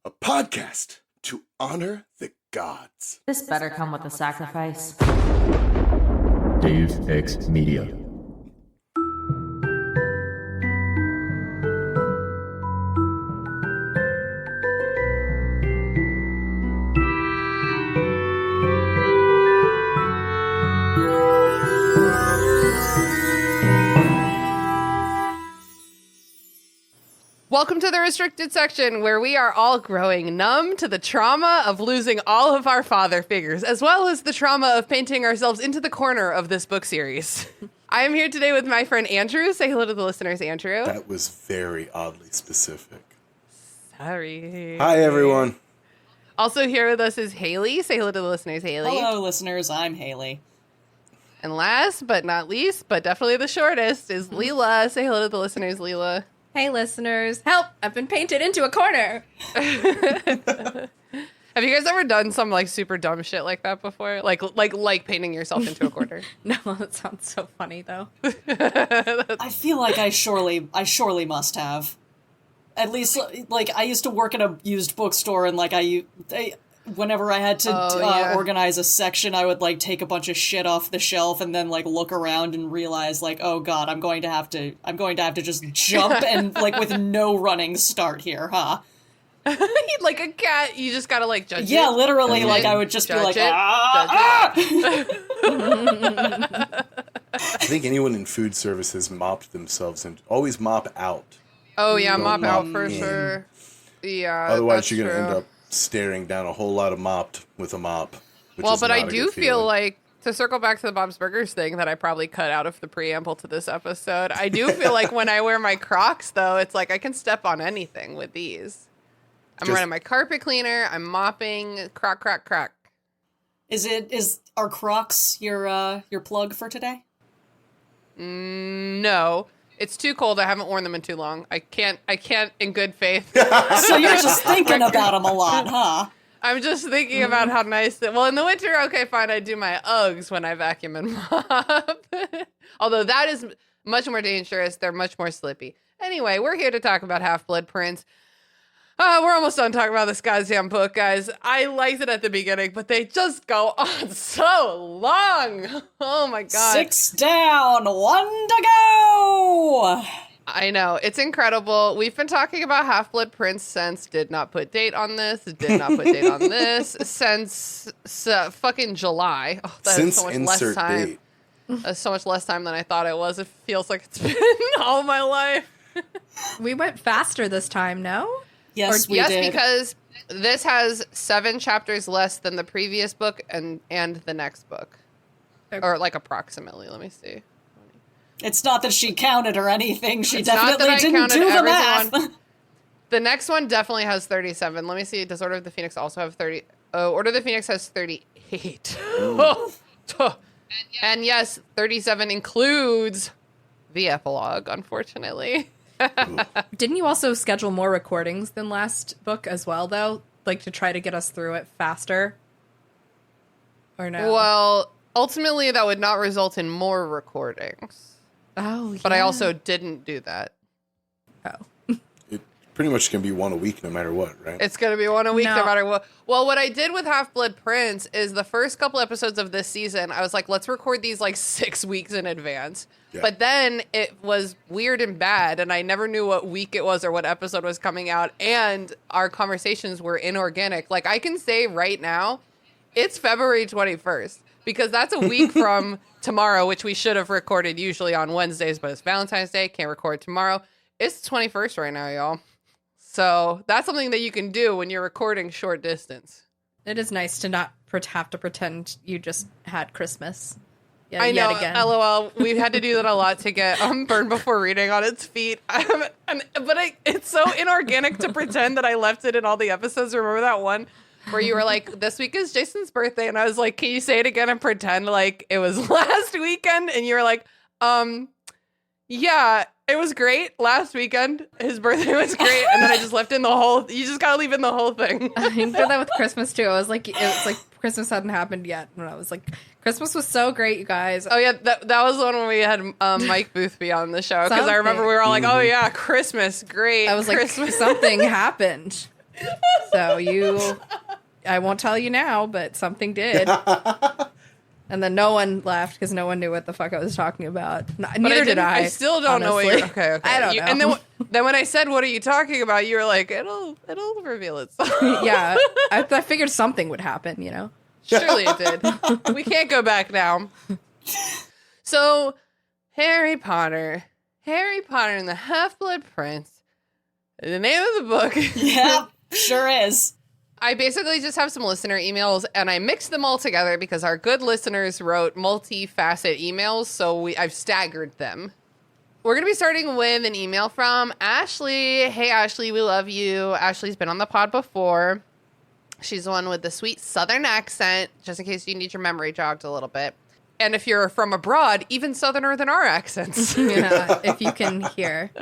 a podcast to honor the gods. This better come with a sacrifice. Dave X Media. Welcome to the restricted section, where we are all growing numb to the trauma of losing all of our father figures, as well as the trauma of painting ourselves into the corner of this book series. I am here today with my friend Andrew. Say hello to the listeners, Andrew. That was very oddly specific. Sorry. Hi, everyone. Also here with us is Haley. Say hello to the listeners, Haley. Hello, listeners. I'm Haley. And last but not least, but definitely the shortest, is Leela. Say hello to the listeners, Leela. Hey, listeners. Help! I've been painted into a corner. Have you guys ever done some like super dumb shit like that before? Like painting yourself into a corner? No, that sounds so funny though. I feel like I surely must have. At least, like, I used to work at a used bookstore, and like whenever I had to organize a section, I would like take a bunch of shit off the shelf and then like look around and realize like, oh god, I'm going to have to just jump and like with no running start here, huh? Like a cat, you just gotta like judge it. Yeah, literally, like I would just be like, ah! I think anyone in food service has mopped themselves and always mop out. Oh yeah, Don't mop out for in. sure. Yeah. Otherwise, you're true. going to end up staring down a whole lot of mopped with a mop. Well, but I do feel like, to circle back to the Bob's Burgers thing that I probably cut out of the preamble to this episode, I do feel like when I wear my Crocs, though, it's like I can step on anything with these. I'm running my carpet cleaner, I'm mopping, crock, crock, crock. Are Crocs your plug for today? No. It's too cold. I haven't worn them in too long. I can't in good faith. So you're just thinking about them a lot, huh? I'm just thinking about how nice well, in the winter, okay, fine, I do my Uggs when I vacuum and mop. Although that is much more dangerous. They're much more slippy. Anyway, we're here to talk about Half-Blood Prince. We're almost done talking about this goddamn book, guys. I liked it at the beginning, but they just go on so long. Oh my god. 6 down, 1 to go. I know. It's incredible. We've been talking about Half-Blood Prince since did not put date on this, since fucking July. Oh, that Since is so much insert less time. date. That's so much less time than I thought it was. It feels like it's been all my life. We went faster this time, no? Yes, we yes, did. because this has 7 chapters less than the previous book and the next book. Or like approximately. Let me see. It's not that she counted or anything. She It's not that definitely I didn't counted do the every math. single one. The next one definitely has 37. Let me see. Does Order of the Phoenix also have 30? Oh, Order of the Phoenix has 38. And yes, 37 includes the epilogue, unfortunately. Didn't you also schedule more recordings than last book as well, though? Like, to try to get us through it faster? Or no? Well, ultimately, that would not result in more recordings. Oh, yeah. But I also didn't do that. Oh. It pretty much can be one a week no matter what, right? It's going to be one a week no No. matter what. Well, what I did with Half-Blood Prince is the first couple episodes of this season, I was like, let's record these like 6 weeks in advance. Yeah. But then it was weird and bad, and I never knew what week it was or what episode was coming out, and our conversations were inorganic. Like, I can say right now, it's February 21st, because that's a week from tomorrow, which we should have recorded usually on Wednesdays, but it's Valentine's Day, can't record tomorrow. It's the 21st right now, y'all. So that's something that you can do when you're recording short distance. It is nice to not have to pretend you just had Christmas. I know, yet again. LOL. We've had to do that a lot to get Burned Before Reading on its feet. It's so inorganic to pretend that I left it in all the episodes. Remember that one where you were like, this week is Jason's birthday? And I was like, can you say it again and pretend like it was last weekend? And you were like, yeah, it was great last weekend. His birthday was great. And then I just left in the whole, you just gotta leave in the whole thing. I did that with Christmas too. It was like Christmas hadn't happened yet, and I was like, Christmas was so great, you guys. Oh yeah, that was the one when we had Mike Boothby on the show, because I remember we were all like, oh yeah, Christmas, great. I was Christmas. like, something happened. So I won't tell you now, but something did. And then no one laughed because no one knew what the fuck I was talking about. Neither did I. I still don't know what you're... Okay. I don't know. And then when I said, what are you talking about? You were like, it'll reveal itself. Yeah. I figured something would happen, you know? Surely it did. We can't go back now. So, Harry Potter and the Half-Blood Prince. The name of the book. Yeah, sure is. I basically just have some listener emails, and I mixed them all together because our good listeners wrote multi-facet emails, so I've staggered them. We're going to be starting with an email from Ashley. Hey, Ashley, we love you. Ashley's been on the pod before. She's the one with the sweet Southern accent, just in case you need your memory jogged a little bit. And if you're from abroad, even Southerner than our accents. Yeah, if you can hear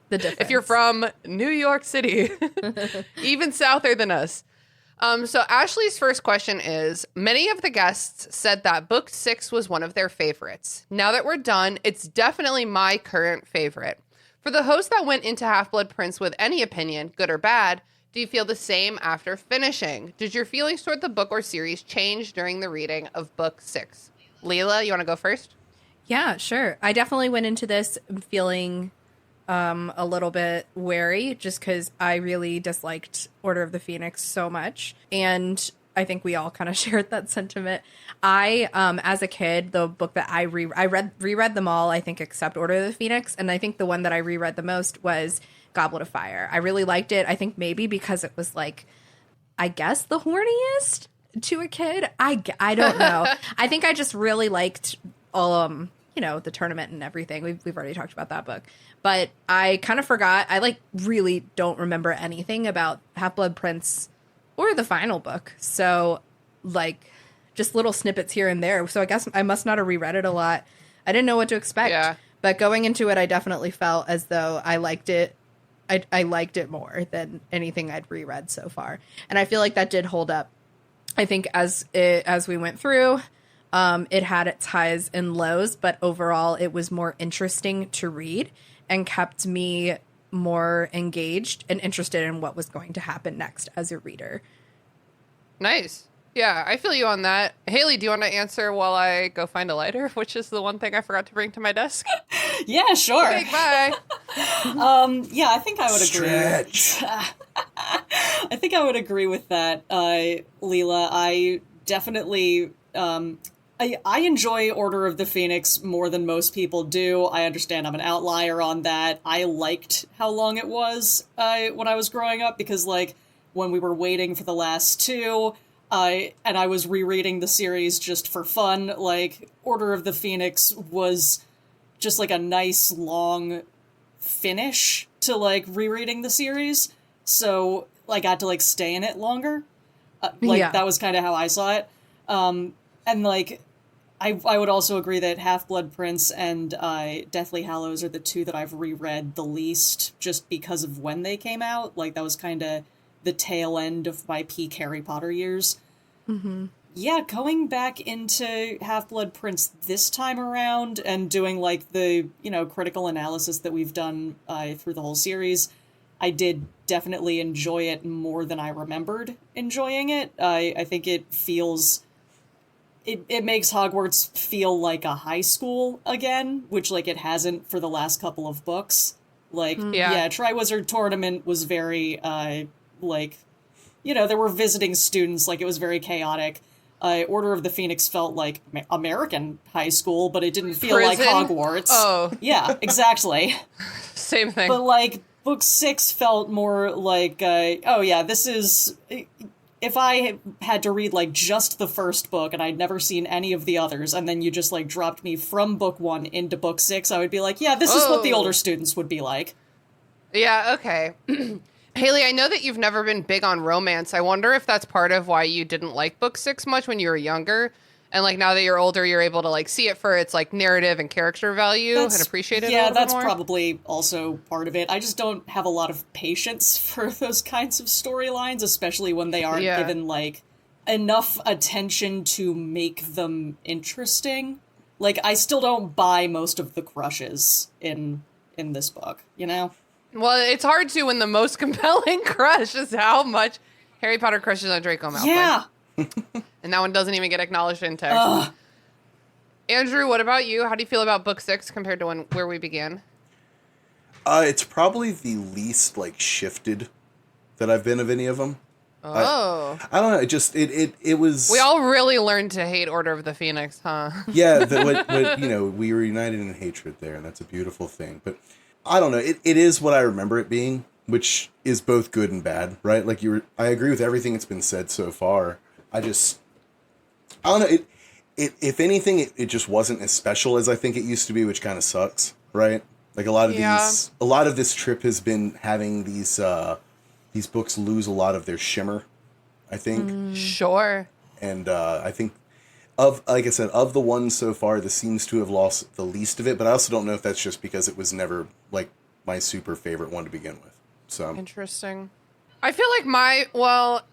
the difference. If you're from New York City, even souther than us. So Ashley's first question is, many of the guests said that book 6 was one of their favorites. Now that we're done, it's definitely my current favorite. For the host that went into Half-Blood Prince with any opinion, good or bad, do you feel the same after finishing? Did your feelings toward the book or series change during the reading of book 6? Leila, you want to go first? Yeah, sure. I definitely went into this feeling a little bit wary just because I really disliked Order of the Phoenix so much. And I think we all kind of shared that sentiment. As a kid, the book that I reread them all, I think, except Order of the Phoenix. And I think the one that I reread the most was Goblet of Fire. I really liked it. I think maybe because it was like, I guess the horniest to a kid. I don't know. I think I just really liked all, the tournament and everything. We've already talked about that book. But I kind of forgot. I really don't remember anything about Half-Blood Prince or the final book. So just little snippets here and there. So I guess I must not have reread it a lot. I didn't know what to expect. Yeah. But going into it, I definitely felt as though I liked it. I liked it more than anything I'd reread so far. And I feel like that did hold up. I think as we went through, it had its highs and lows, but overall it was more interesting to read and kept me more engaged and interested in what was going to happen next as a reader. Nice. Yeah, I feel you on that. Haley, do you want to answer while I go find a lighter, which is the one thing I forgot to bring to my desk? Yeah, sure. Okay, bye. Yeah, I think I would agree. Stretch. I think I would agree with that, Leela. I definitely... I enjoy Order of the Phoenix more than most people do. I understand I'm an outlier on that. I liked how long it was when I was growing up because, when we were waiting for the last two, and I was rereading the series just for fun, Order of the Phoenix was just, a nice, long finish to, rereading the series. So, I got to, stay in it longer. That was kind of how I saw it. And, I would also agree that Half-Blood Prince and Deathly Hallows are the two that I've reread the least just because of when they came out. That was kind of the tail end of my peak Harry Potter years. Mm-hmm. Yeah, going back into Half-Blood Prince this time around and doing, the, critical analysis that we've done through the whole series, I did definitely enjoy it more than I remembered enjoying it. I think it feels... It makes Hogwarts feel like a high school again, which, it hasn't for the last couple of books. Triwizard Tournament was very, there were visiting students, it was very chaotic. Order of the Phoenix felt like American high school, but it didn't feel Prison? like Hogwarts. Oh. Yeah, exactly. Same thing. But, book 6 felt more this is... If I had to read, just the first book and I'd never seen any of the others, and then you just, dropped me from book 1 into book 6, I would be like, yeah, this is what the older students would be like. Yeah, okay. Haley, I know that you've never been big on romance. I wonder if that's part of why you didn't like book 6 much when you were younger. And, now that you're older, you're able to, see it for its, narrative and character value and appreciate it a little bit more? Yeah, that's probably also part of it. I just don't have a lot of patience for those kinds of storylines, especially when they aren't given, enough attention to make them interesting. I still don't buy most of the crushes in this book, you know? Well, it's hard to when the most compelling crush is how much Harry Potter crushes on Draco Malfoy. Yeah. And that one doesn't even get acknowledged in text. Andrew, what about you? How do you feel about book 6 compared to where we began? It's probably the least like shifted that I've been of any of them. Oh. I don't know. It was. We all really learned to hate Order of the Phoenix, huh? Yeah, we were united in hatred there, and that's a beautiful thing. But I don't know. It is what I remember it being, which is both good and bad, right? Like I agree with everything that's been said so far. I don't know. If anything, it just wasn't as special as I think it used to be, which kind of sucks, right? Like a lot of this trip has been having these books lose a lot of their shimmer, I think. Sure. And I think like I said, of the ones so far, this seems to have lost the least of it. But I also don't know if that's just because it was never like my super favorite one to begin with. So interesting. I feel like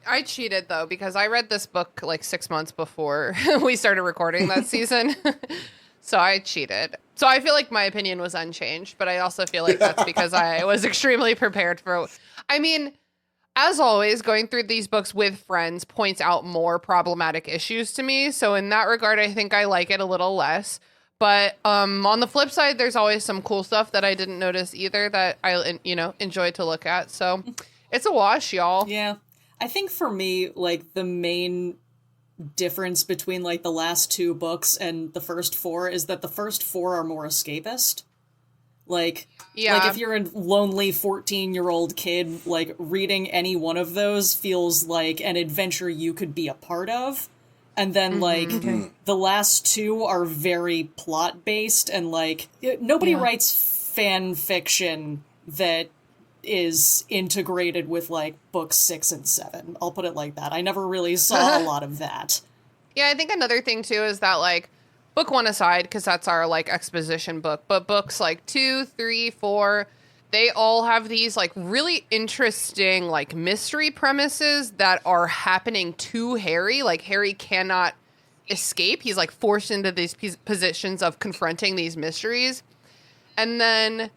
I cheated though, because I read this book like 6 months before we started recording that season. So I cheated. So I feel like my opinion was unchanged, but I also feel like that's because I was extremely prepared for, I mean, as always, going through these books with friends points out more problematic issues to me. So in that regard, I think I like it a little less. But on the flip side, there's always some cool stuff that I didn't notice either that I, enjoy to look at. So it's a wash, y'all. Yeah. I think for me, like, the main difference between, like, the last 2 books and the first 4 is that the first 4 are more escapist. Like, if you're a lonely 14-year-old kid, like, reading any one of those feels like an adventure you could be a part of. And then, the last 2 are very plot-based, and, like, nobody writes fan fiction that is integrated with, like, books 6 and 7. I'll put it like that. I never really saw a lot of that. Yeah, I think another thing, too, is that, like, book 1 aside, because that's our, like, exposition book, but books, like, 2, 3, 4, they all have these, like, really interesting, like, mystery premises that are happening to Harry. Like, Harry cannot escape. He's, like, forced into these positions of confronting these mysteries. And then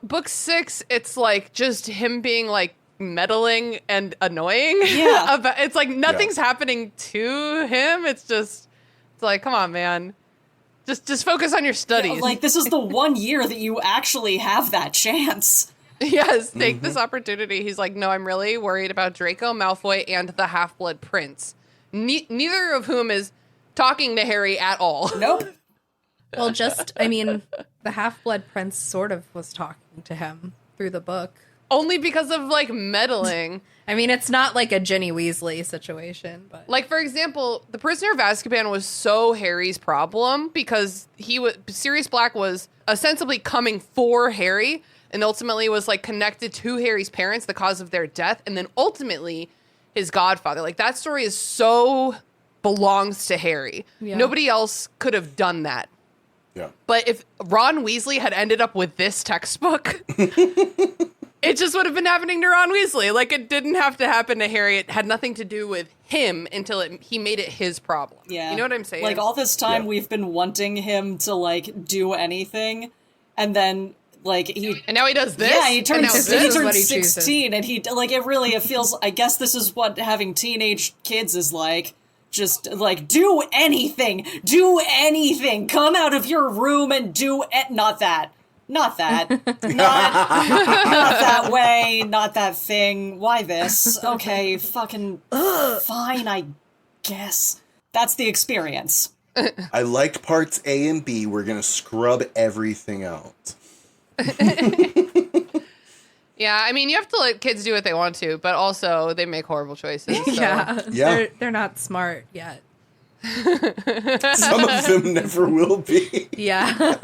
book 6, it's, like, just him being, like, meddling and annoying. Yeah. It's, like, nothing's happening to him. It's like, come on, man. Just focus on your studies. Yeah, like, this is the one year that you actually have that chance. Yes, take this opportunity. He's like, no, I'm really worried about Draco Malfoy and the Half-Blood Prince. Neither of whom is talking to Harry at all. Nope. Well, the Half-Blood Prince sort of was talking to him through the book. Only because of, like, meddling. I mean, it's not like a Ginny Weasley situation, but... Like, for example, the Prisoner of Azkaban was so Harry's problem because Sirius Black was ostensibly coming for Harry and ultimately was, like, connected to Harry's parents, the cause of their death, and then ultimately his godfather. Like, that story is so belongs to Harry. Yeah. Nobody else could have done that. Yeah. But if Ron Weasley had ended up with this textbook... It just would have been happening to Ron Weasley. Like, it didn't have to happen to Harry. It had nothing to do with him until he made it his problem. Yeah. You know what I'm saying? Like, all this time we've been wanting him to, like, do anything, and then, like, And now he does this? Yeah, he turns 16, chooses. and it feels, I guess this is what having teenage kids is like. Just, like, do anything! Do anything! Come out of your room and do not that. Not that. Not that way. Not that thing. Why this? Okay, fucking fine, I guess. That's the experience. I liked parts A and B. We're going to scrub everything out. Yeah, I mean, you have to let kids do what they want to, but also they make horrible choices. So. Yeah. They're not smart yet. Some of them never will be. Yeah.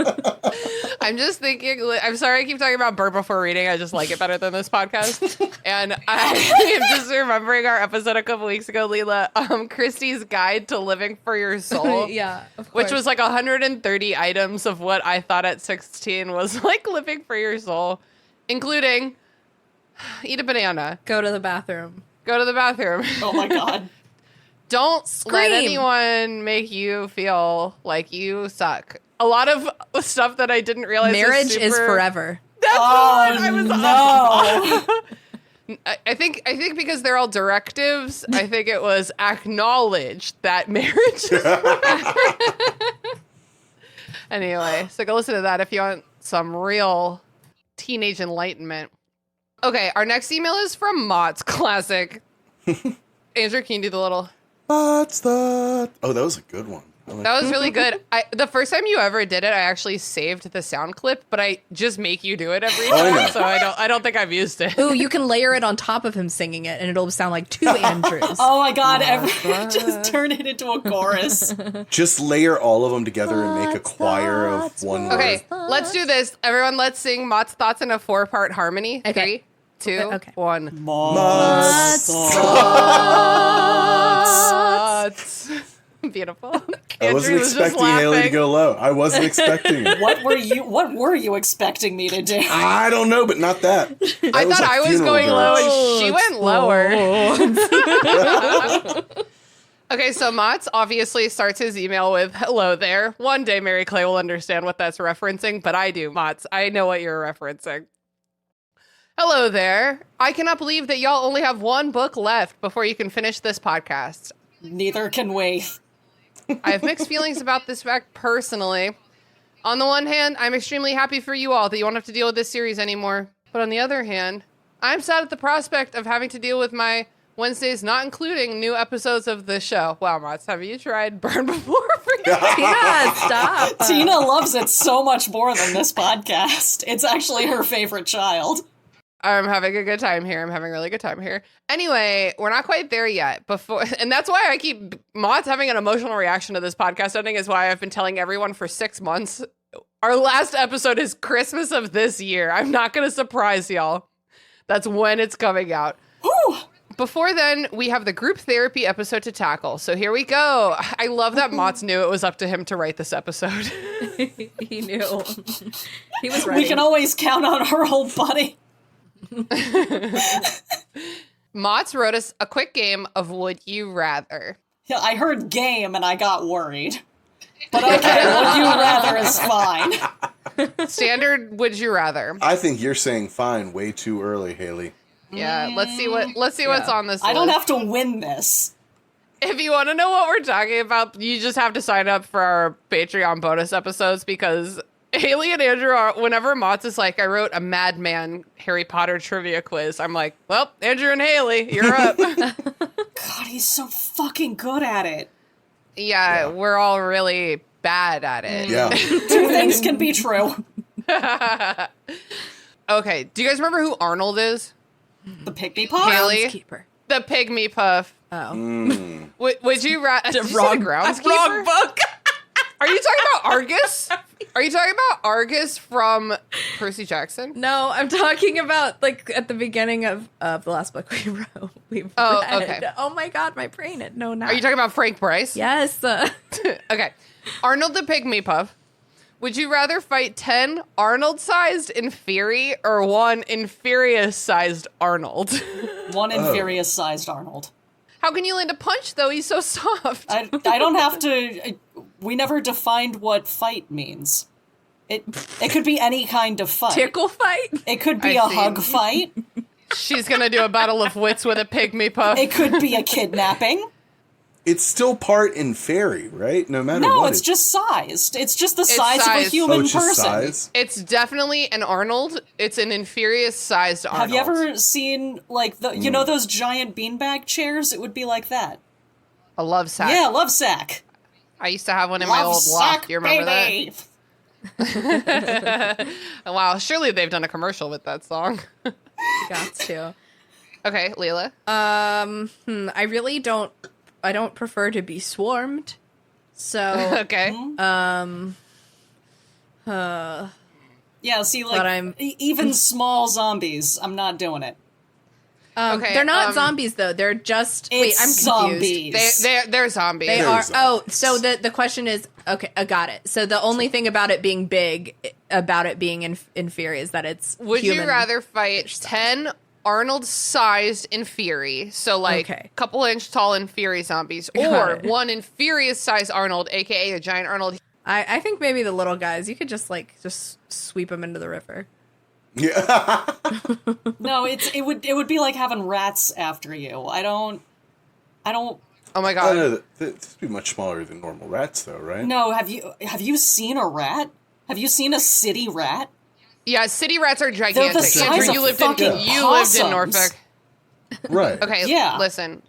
I'm just thinking, I'm sorry I keep talking about Burp Before Reading. I just like it better than this podcast. And I am just remembering our episode a couple weeks ago, Leela, Christie's Guide to Living for Your Soul. Yeah, of course. Which was like 130 items of what I thought at 16 was like living for your soul, including eat a banana. Go to the bathroom. Oh my God. Don't Scream. let anyone make you feel like you suck. A lot of stuff that I didn't realize Marriage is forever. That's Oh, the one no. I think because they're all directives, I think it was acknowledged that marriage is Anyway, so go listen to that if you want some real teenage enlightenment. Okay, our next email is from Mott's Classic. Andrew, can you do the little... What's that? Oh, that was a good one. That was really good. The first time you ever did it, I actually saved the sound clip, but I just make you do it every time, so I don't think I've used it. Ooh, you can layer it on top of him singing it, and it'll sound like two Andrews. Oh my god, just turn it into a chorus. Just layer all of them together and make a choir of one word. Okay, let's do this. Everyone, let's sing Mott's Thoughts in a 4-part harmony. Okay. 3, 2, Okay. 1. Mott's Thoughts. I Beautiful. wasn't Andrew was just expecting Haley to laughing. go low. I wasn't expecting it. What were you expecting me to do? I don't know, but not that. I thought I was going low and she went lower. Okay, so Mott's obviously starts his email with, hello there. One day Mary Clay will understand what that's referencing, but I do, Mott's. I know what you're referencing. Hello there. I cannot believe that y'all only have one book left before you can finish this podcast. Neither can we. I have mixed feelings about this fact personally. On the one hand, I'm extremely happy for you all that you won't have to deal with this series anymore. But on the other hand, I'm sad at the prospect of having to deal with my Wednesdays not including new episodes of the show. Wow, Mats, have you tried Burn before? Tina, stop. Tina loves it so much more than this podcast. It's actually her favorite child. I'm having a good time here. I'm having a really good time here. Anyway, we're not quite there yet. And that's why I keep... Mott's having an emotional reaction to this podcast ending is why I've been telling everyone for 6 months. Our last episode is Christmas of this year. I'm not going to surprise y'all. That's when it's coming out. Whew. Before then, we have the group therapy episode to tackle. So here we go. I love that Mott's knew it was up to him to write this episode. He knew. He was ready. We can always count on our old buddy. Mott's wrote us a quick game of Would You Rather. Yeah, I heard game and I got worried. But okay, Would You Rather is fine. Standard Would You Rather. I think you're saying fine way too early, Haley. Yeah, let's see what's on this I don't list. have to win this. If you want to know what we're talking about, you just have to sign up for our Patreon bonus episodes because Haley and Andrew are, whenever Mott's is like, I wrote a Madman Harry Potter trivia quiz, I'm like, well, Andrew and Haley, you're up. God, he's so fucking good at it. Yeah, we're all really bad at it. Yeah. 2 things can be true. Okay, do you guys remember who Arnold is? The Pygmy Puff? Haley? Keeper. The Pygmy Puff. Oh. Would you rather... Wrong Groundskeeper? book. Are you talking about Argus? Are you talking about Argus from Percy Jackson? No, I'm talking about like at the beginning of the last book we wrote. We've read. Okay. Oh my god, my brain! No, not. Are you talking about Frank Bryce? Yes. Okay. Arnold the Pygmy Puff. Would you rather fight 10 Arnold-sized Inferi or 1 Inferius-sized Arnold? 1 Inferius-sized Arnold. How can you land a punch, though? He's so soft. I don't have to... We never defined what fight means. It could be any kind of fight. Tickle fight. It could be I a see. hug fight. She's going to do a battle of wits with a Pygmy Puff. It could be a kidnapping. It's still part in fairy, right? No matter No, what. it's just sized. It's just the size of a sized. human it's just person. size? It's definitely an Arnold. It's an Inferius-sized Arnold. Have you ever seen, like, you know those giant beanbag chairs? It would be like that. A love sack. Yeah, love sack. I used to have one in my Love old sack, loft. You remember baby. that? Wow, surely they've done a commercial with that song. Got to. Okay, Leela. I really don't. I don't prefer to be swarmed. So. Okay. Yeah, see, like, But I'm- even small zombies, I'm not doing it. Okay, They're not zombies though. They're just. Wait, It's I'm confused. zombies. They're zombies. They They're are. zombies. Oh, so the question is okay. I got it. So the only thing about it being big, about it being inferior, is that it's. Would human. you rather fight 10 Arnold-sized Inferi, so like Okay. couple inch tall Inferi zombies, Got or it. 1 Inferius-sized Arnold, aka a giant Arnold? I think maybe the little guys. You could just sweep them into the river. Yeah. No, it would be like having rats after you. I don't. Oh my I god. know this would be much smaller than normal rats, though, right? No, have you seen a rat? Have you seen a city rat? Yeah, city rats are gigantic. They're the size Andrew, of you lived fucking you lived in possums. Norfolk. Right. Okay, Yeah. listen.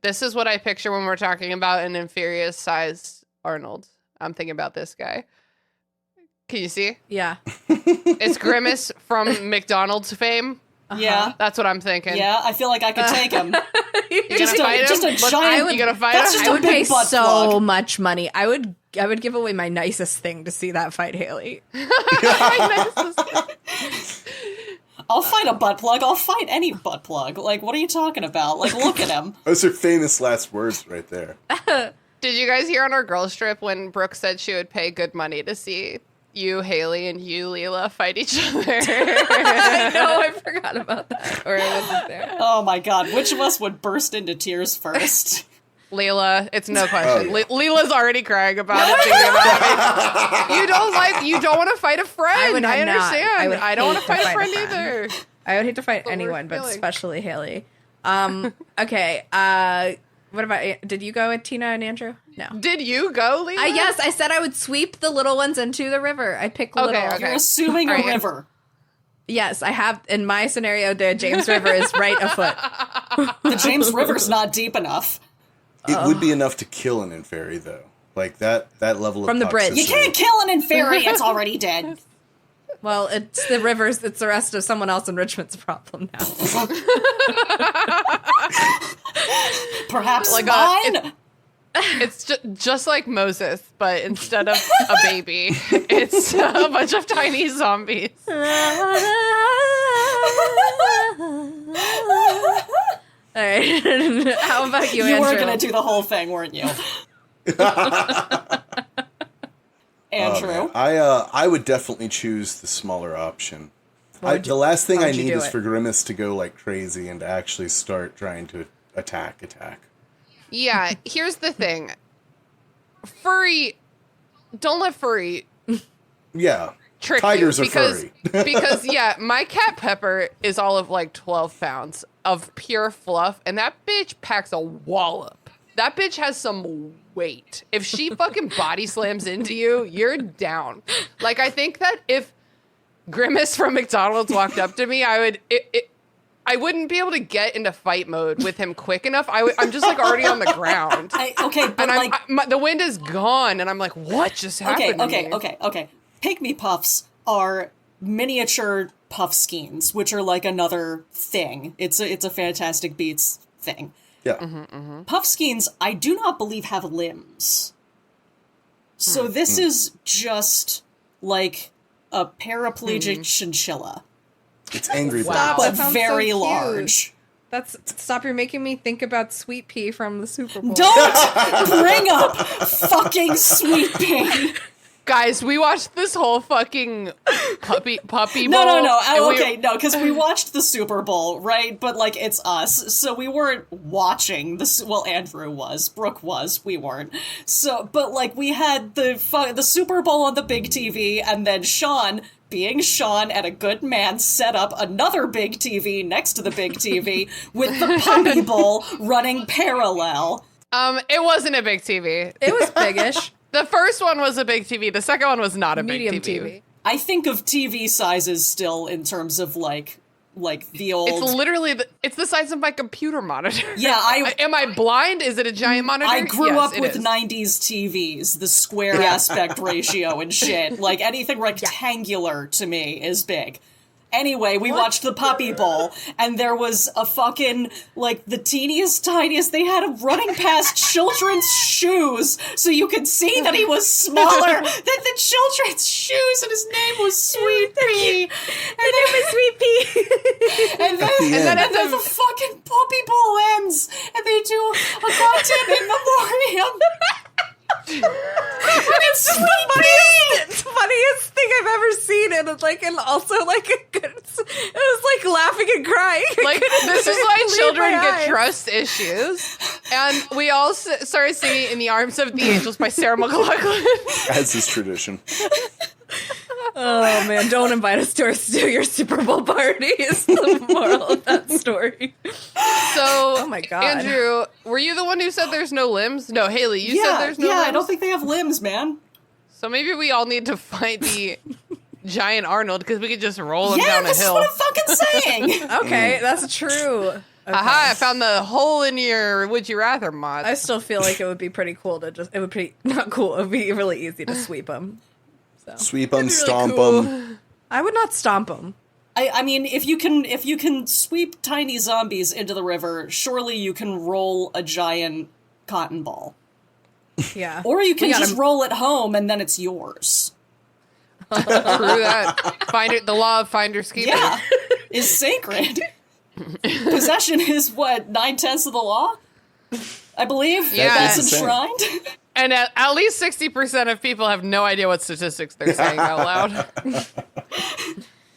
This is what I picture when we're talking about an inferior sized Arnold. I'm thinking about this guy. Can you see? Yeah. It's Grimace from McDonald's fame. Yeah. That's what I'm thinking. Yeah, I feel like I could take him. You gonna fight him? Just a Look, giant. you gonna fight That's him? just I a would pay big butt so plug. much money. I would give away my nicest thing to see that fight, Haley. I'll fight a butt plug. I'll fight any butt plug. Like, what are you talking about? Like, look at him. Those are famous last words right there. Did you guys hear on our girls trip when Brooke said she would pay good money to see you, Haley, and you, Leela, fight each other? I know, I forgot about that. Or I wasn't there. Oh my god, which of us would burst into tears first? Leela, it's no question. Oh, yeah. Leela's already crying about it. Thinking about it. You don't want to fight a friend. I would I not. understand. I I don't want hate to fight to a fight a friend friend. either. I would hate to fight But we're anyone, but feeling. especially Haley. Okay. What about, did you go with Tina and Andrew? No. Did you go, Leela? Yes, I said I would sweep the little ones into the river. I picked little. Okay. You're assuming a Alright. river. Yes, I have. In my scenario, the James River is right afoot. The James River's not deep enough. It would be enough to kill an inferi, though. Like that level of From the bridge. You toxicity. can't kill an inferi, it's already dead. Well, it's the rivers. It's the rest of someone else in Richmond's problem now. Perhaps Like mine? It's just like Moses, but instead of a baby, it's a bunch of tiny zombies. All right. How about you, You Andrew? were going to do the whole thing, weren't you? Andrew? I would definitely choose the smaller option. The last thing how I would you need do is it? for Grimace to go like crazy and to actually start trying to attack. Yeah, here's the thing. Furry, don't let furry Yeah. trick Tigers you are furry. because yeah, my cat Pepper is all of like 12 pounds of pure fluff, and that bitch packs a wallop. That bitch has some weight. If she fucking body slams into you, you're down. Like, I think that if Grimace from McDonald's walked up to me, I wouldn't be able to get into fight mode with him quick enough. I'm just like already on the ground. Okay, but And like... the wind is gone, and I'm like, what just happened to me? Okay. Pygmy puffs are miniature puff skeins, which are like another thing. It's a Fantastic Beasts thing. Yeah. Puff skeins, I do not believe have limbs. So this is just like a paraplegic chinchilla, It's angry Wow. birds. but sounds so very cute. large. Stop! You're making me think about Sweet Pea from the Super Bowl. Don't bring up fucking Sweet Pea. Guys, we watched this whole fucking puppy bowl. No. and we- Okay, no, because we watched the Super Bowl, right? But like, it's us, so we weren't watching this. Well, Andrew was, Brooke was, we weren't. So, but like, we had the Super Bowl on the big TV, and then Sean, being Sean and a good man, set up another big TV next to the big TV with the Puppy Bowl running parallel. It wasn't a big TV. It was biggish. The first one was a big TV. The second one was not a Medium big TV. TV. I think of TV sizes still in terms of like the old. It's literally it's the size of my computer monitor. Yeah, am I blind? Is it a giant monitor? I grew Yes, up it with is. 90s TVs, the square aspect ratio and shit. Like, anything rectangular to me is big. Anyway, we watched the Puppy Bowl, and there was a fucking, like, the teeniest, tiniest, they had him running past children's shoes, so you could see that he was smaller than the children's shoes, and his name was Sweet Pea. And then Sweet Pea. and then, the and then, end. and then the fucking Puppy Bowl ends, and they do a goddamn in memoriam. And it's It's the funniest thing I've ever seen, and it's like, and also like a good. It was like laughing and crying. Like, this is why Believe children my get eyes. trust issues. And we all started singing In the Arms of the Angels by Sarah McLachlan. As is tradition. Oh man, don't invite us to your Super Bowl party is the moral of that story. So, oh my God. Andrew, were you the one who said there's no limbs? No, Haley, you said there's no limbs? I don't think they have limbs, man. So maybe we all need to fight the giant Arnold because we could just roll him down a this hill. is what I'm fucking saying. Okay, that's true. Okay. Aha, I found the hole in your Would You Rather mod. I still feel like it would be pretty cool to it would be, not cool, it would be really easy to sweep him. So. Sweep them, Really stomp cool. them. I would not stomp him. I mean, if you can sweep tiny zombies into the river, surely you can roll a giant cotton ball. Yeah. Or you can We gotta- just roll it home and then it's yours. True that. The law of finders keepers. Yeah, is sacred. Possession is what, 9/10 of the law? I believe Yeah. that's That's insane. enshrined. And at least 60% of people have no idea what statistics they're saying out loud.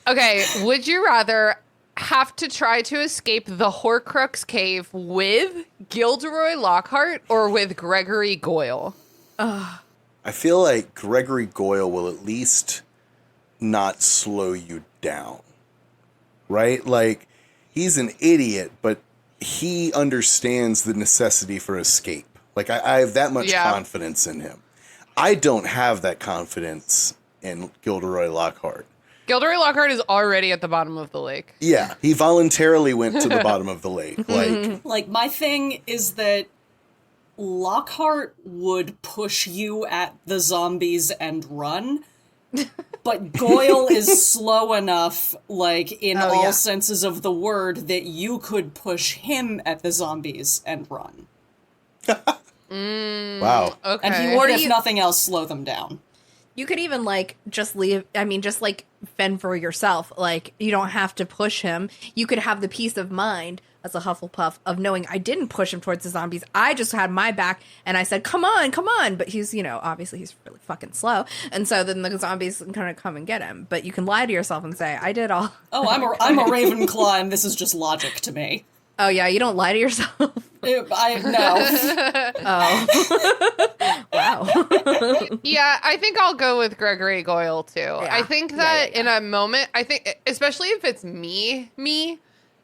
Okay, would you rather have to try to escape the Horcrux cave with Gilderoy Lockhart or with Gregory Goyle? I feel like Gregory Goyle will at least not slow you down. Right? Like, he's an idiot, but he understands the necessity for escape. Like, I have that much confidence in him. I don't have that confidence in Gilderoy Lockhart. Gilderoy Lockhart is already at the bottom of the lake. Yeah, he voluntarily went to the bottom of the lake. Like, my thing is that Lockhart would push you at the zombies and run, but Goyle is slow enough, like, in all senses of the word, that you could push him at the zombies and run. Wow. Okay. And he would, if nothing else, slow them down. You could even, like, just leave, just, like, fend for yourself. Like, you don't have to push him. You could have the peace of mind, as a Hufflepuff, of knowing I didn't push him towards the zombies. I just had my back, and I said, come on, come on. But he's, obviously he's really fucking slow. And so then the zombies can kind of come and get him. But you can lie to yourself and say, I did all. Oh, I'm a Ravenclaw, and this is just logic to me. Oh, yeah, you don't lie to yourself? No. Oh. Wow. Yeah, I think I'll go with Gregory Goyle too. Yeah. I think that in a moment, especially if it's me,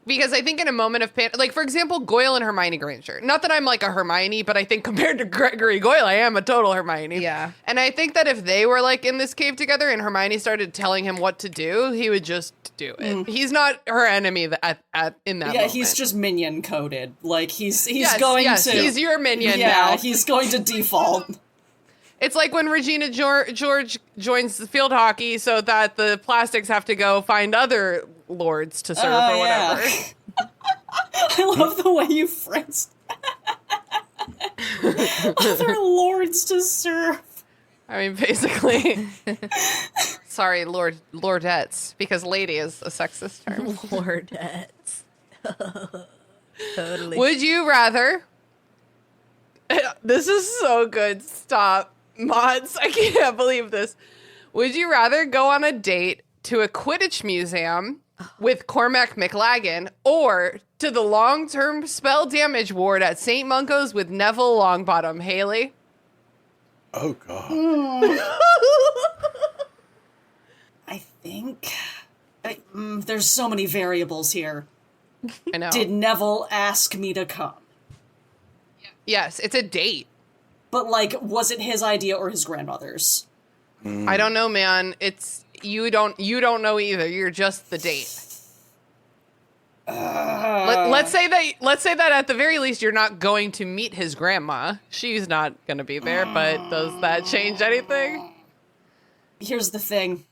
because I think in a moment of panic, like for example, Goyle and Hermione Granger. Not that I'm like a Hermione, but I think compared to Gregory Goyle, I am a total Hermione. Yeah. And I think that if they were like in this cave together and Hermione started telling him what to do, he would just do it. He's not her enemy in that moment. Yeah, he's just minion coded. Like he's Yes, to. he's your minion yeah, now. he's going to default. It's like when Regina George joins the field hockey so that the plastics have to go find other lords to serve or whatever. Yeah. I love the way you phrased other lords to serve. I mean, basically. Sorry, lordettes, because lady is a sexist term. Lordettes. Totally. Would you rather... This is so good. Stop. Mods, I can't believe this. Would you rather go on a date to a Quidditch museum with Cormac McLagan or to the long-term spell damage ward at St. Mungo's with Neville Longbottom? Haley? Oh, God. I think there's so many variables here. I know. Did Neville ask me to come? Yes, it's a date. But like, was it his idea or his grandmother's? I don't know, man. It's you don't know either. You're just the date. Let's say that at the very least you're not going to meet his grandma. She's not going to be there, but does that change anything? Here's the thing.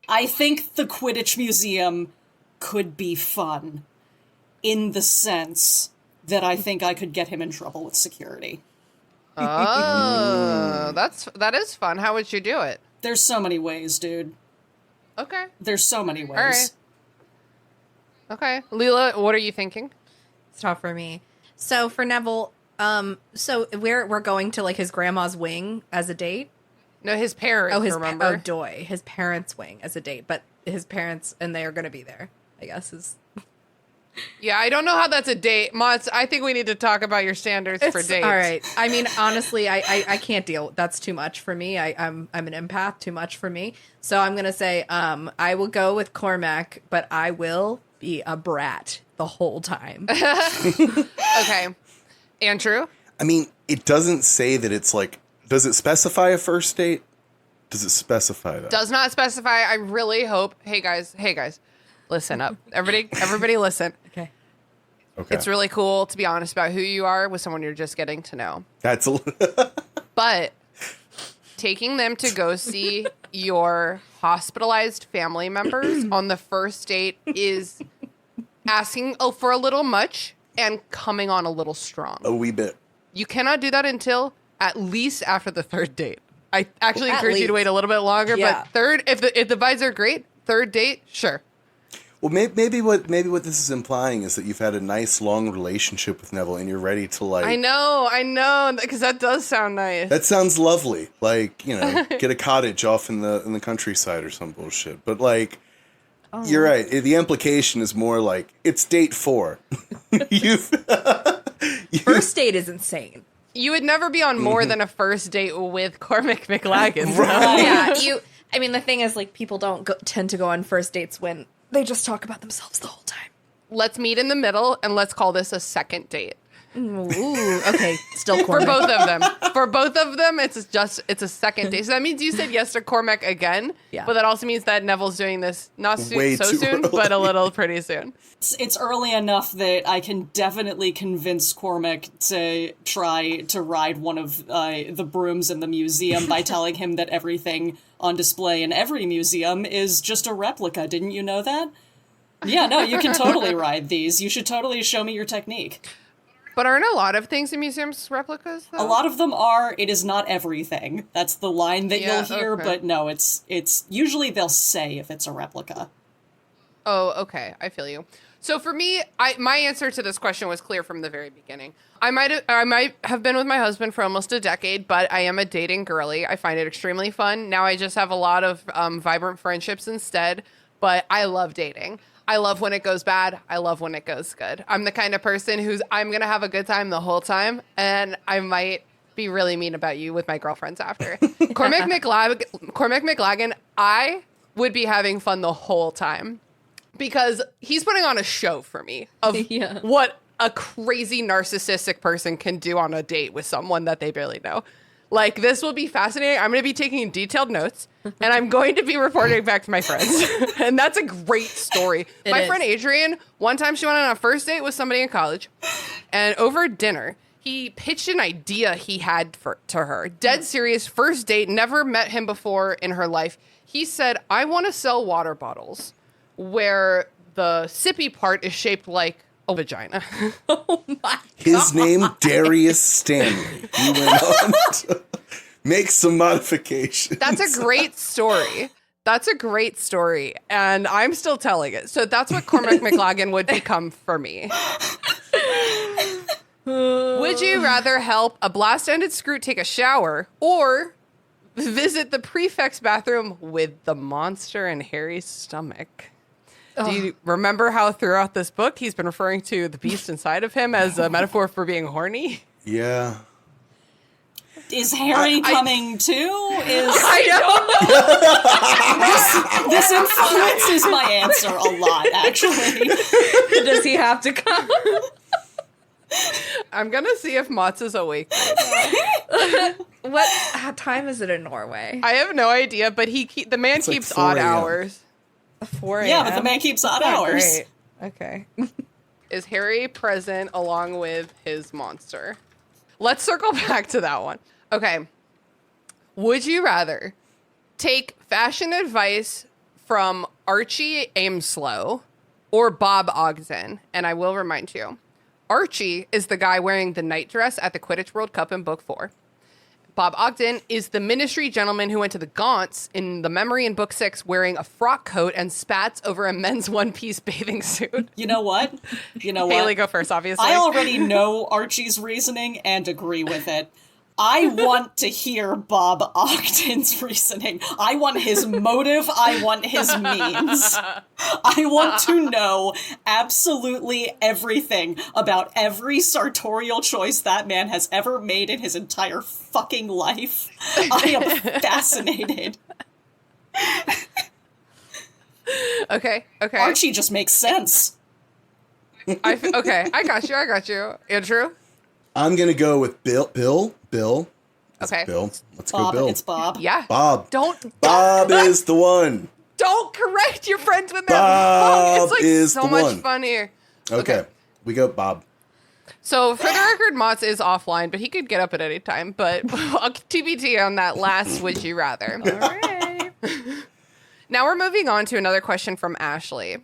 I think the Quidditch Museum could be fun in the sense that I think I could get him in trouble with security. Oh, that is fun. How would you do it? There's so many ways, dude. Okay. There's so many ways. All right. Okay. Leela, what are you thinking? It's tough for me. So for Neville, so we're going to like his grandma's wing as a date. No, his parents, remember? Doy. His parents' wing as a date, but his parents and they are going to be there, I guess is... Yeah, I don't know how that's a date. Mott's, I think we need to talk about your standards for dates. All right. I mean, honestly, I can't deal. That's too much for me. I'm an empath. Too much for me. So I'm going to say I will go with Cormac, but I will be a brat the whole time. Okay. Andrew? I mean, it doesn't say that it's like, does it specify a first date? Does it specify that? Does not specify. I really hope. Hey guys, listen up. Everybody listen. Okay. Okay. It's really cool to be honest about who you are with someone you're just getting to know. That's a But taking them to go see your hospitalized family members on the first date is asking for a little much and coming on a little strong. a wee bit. You cannot do that until at least after the third date. I actually At encourage you to least. wait a little bit longer, Yeah. but third, if the vibes are great, third date, sure. Well, maybe what this is implying is that you've had a nice long relationship with Neville and you're ready to like. I know, because that does sound nice. That sounds lovely. Like, you know, get a cottage off in the countryside or some bullshit. But like, you're right. The implication is more like it's date 4. First date is insane. You would never be on more than a first date with Cormac McLagan. Yeah. I mean, the thing is, like, people don't tend to go on first dates when they just talk about themselves the whole time. Let's meet in the middle and let's call this a second date. Ooh, okay. Still For Cormac. both of them. For both of them, it's a second date. So that means you said yes to Cormac again. Yeah. But that also means that Neville's doing this not Way so too soon, early. but a little pretty soon. It's early enough that I can definitely convince Cormac to try to ride one of the brooms in the museum by telling him that everything on display in every museum is just a replica. Didn't you know that? Yeah, no, you can totally ride these. You should totally show me your technique. But aren't a lot of things in museums replicas, though? A lot of them are. It is not everything. That's the line that Yeah, you'll hear, okay. but no, it's usually they'll say if it's a replica. Oh, okay. I feel you. So for me, my answer to this question was clear from the very beginning. I might have been with my husband for almost a decade, but I am a dating girly. I find it extremely fun. Now I just have a lot of vibrant friendships instead, but I love dating. I love when it goes bad. I love when it goes good. I'm the kind of person I'm going to have a good time the whole time, and I might be really mean about you with my girlfriends after. Cormac McLagan, I would be having fun the whole time because he's putting on a show for me of what a crazy narcissistic person can do on a date with someone that they barely know. Like, this will be fascinating. I'm going to be taking detailed notes, and I'm going to be reporting back to my friends. And that's a great story. My friend Adrian, one time she went on a first date with somebody in college, and over dinner, he pitched an idea he had to her. Dead serious, first date, never met him before in her life. He said, I want to sell water bottles where the sippy part is shaped like a vagina. Oh my God. His name, Darius Stanley. He went on to make some modifications. That's a great story. And I'm still telling it. So that's what Cormac McLagan would become for me. Would you rather help a blast-ended Scroot take a shower or visit the prefect's bathroom with the monster in Harry's stomach? Do you remember how throughout this book he's been referring to the beast inside of him as a metaphor for being horny? Yeah. Is Harry coming too? I know. This influences my answer a lot, actually. Does he have to come? I'm going to see if Mats is awake. What time is it in Norway? I have no idea, but the man It's like keeps 4 odd a.m. hours. 4 a.m. Yeah, but the man keeps odd hours. Great. Okay. Is Harry present along with his monster? Let's circle back to that one. Okay. Would you rather take fashion advice from Archie Ameslow or Bob Ogden? And I will remind you, Archie is the guy wearing the nightdress at the Quidditch World Cup in book 4. Bob Ogden is the ministry gentleman who went to the Gaunts in the memory in book 6 wearing a frock coat and spats over a men's one-piece bathing suit. You know what? Haley, go first, obviously. I already know Archie's reasoning and agree with it. I want to hear Bob Ogden's reasoning. I want his motive. I want his means. I want to know absolutely everything about every sartorial choice that man has ever made in his entire fucking life. I am fascinated. Okay. Archie just makes sense. Okay, I got you. Andrew? I'm going to go with Bill. It's Okay. Bill. Let's Bob, go Bill. it's Bob. Yeah. Bob. Don't Bob is the one. Don't correct your friends when they're Bob wrong. It's like is so the much one. funnier. Okay. We go Bob. So for the record, Mott's is offline, but he could get up at any time. But TBT on that last would you rather. All right. Now we're moving on to another question from Ashley.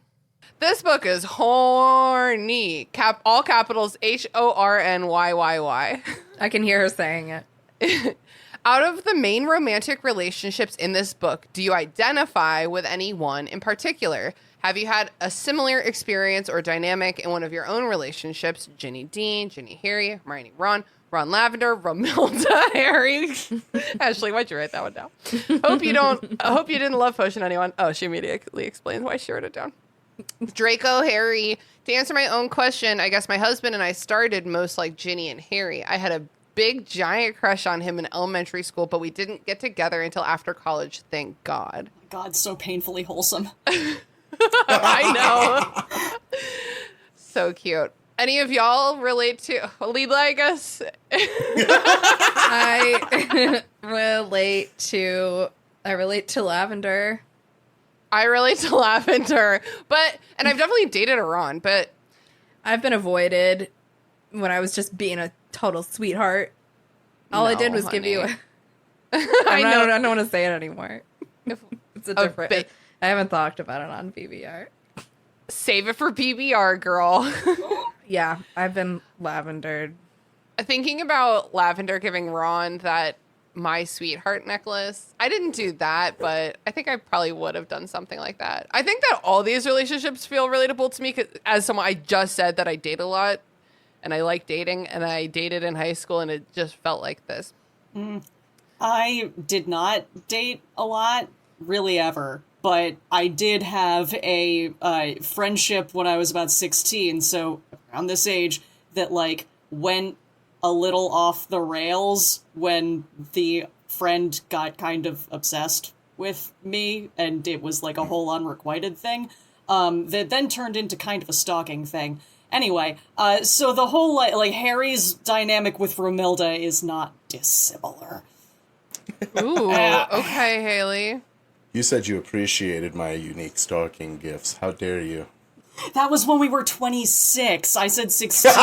This book is horny. All capitals HORNYYY. I can hear her saying it. Out of the main romantic relationships in this book, do you identify with any one in particular? Have you had a similar experience or dynamic in one of your own relationships? Ginny Dean, Ginny Harry, Hermione Ron Lavender, Romilda Harry. Ashley, why'd you write that one down? I hope you didn't love potion anyone. Oh, she immediately explains why she wrote it down. Draco Harry. To answer my own question, I guess my husband and I started most like Ginny and Harry. I had a big giant crush on him in elementary school, but we didn't get together until after college, thank God. God, so painfully wholesome. I know. So cute. Any of y'all relate to Leela, I guess? I relate to Lavender. I relate to Lavender, and I've definitely dated a Ron, but I've been avoided when I was just being a total sweetheart. All I No, did was give you honey. I don't want to say it anymore. It's a different. bit. I haven't talked about it on BBR. Save it for PBR, girl. Yeah, I've been lavendered. Thinking about Lavender giving Ron that My Sweetheart necklace. I didn't do that, but I think I probably would have done something like that. I think that all these relationships feel relatable to me 'cause as someone, I just said that I date a lot and I like dating, and I dated in high school and it just felt like this. I did not date a lot, really ever, but I did have a friendship when I was about 16, so around this age, that like went a little off the rails when the friend got kind of obsessed with me, and it was like a whole unrequited thing, that then turned into kind of a stalking thing. Anyway, so the whole like Harry's dynamic with Romilda is not dissimilar. Ooh, okay, Haley. You said you appreciated my unique stalking gifts. How dare you? That was when we were 26. I said 16.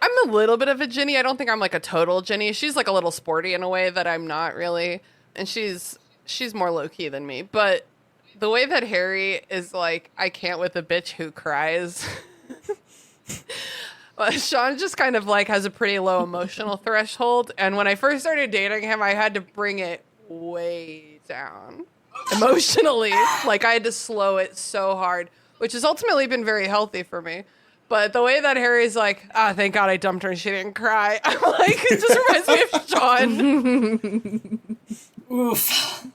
I'm a little bit of a Ginny. I don't think I'm like a total Ginny. She's like a little sporty in a way that I'm not really. And she's more low-key than me. But the way that Harry is like, I can't with a bitch who cries. Sean just kind of like has a pretty low emotional threshold. And when I first started dating him, I had to bring it way down emotionally. Like I had to slow it so hard, which has ultimately been very healthy for me. But the way that Harry's like, thank God I dumped her and she didn't cry. I'm like, it just reminds me of Sean. Oof.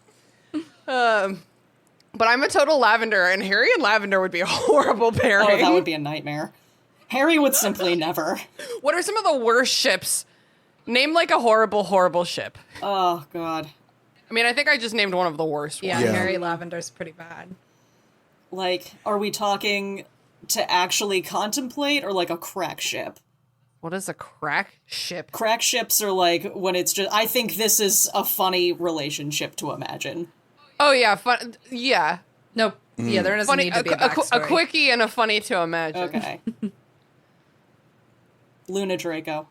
But I'm a total Lavender, and Harry and Lavender would be a horrible pairing. Oh, that would be a nightmare. Harry would simply never. What are some of the worst ships? Name like a horrible, horrible ship. Oh, God. I mean, I think I just named one of the worst Yeah, ones. Yeah. Harry Lavender's pretty bad. Like, are we talking to actually contemplate or like a crack ship? What is a crack ship? Crack ships are like when it's just, I think this is a funny relationship to imagine. Oh, yeah. Fun. Yeah. Nope. Yeah, there doesn't Funny. need to be a A backstory. quickie and a funny to imagine. Okay. Luna Draco.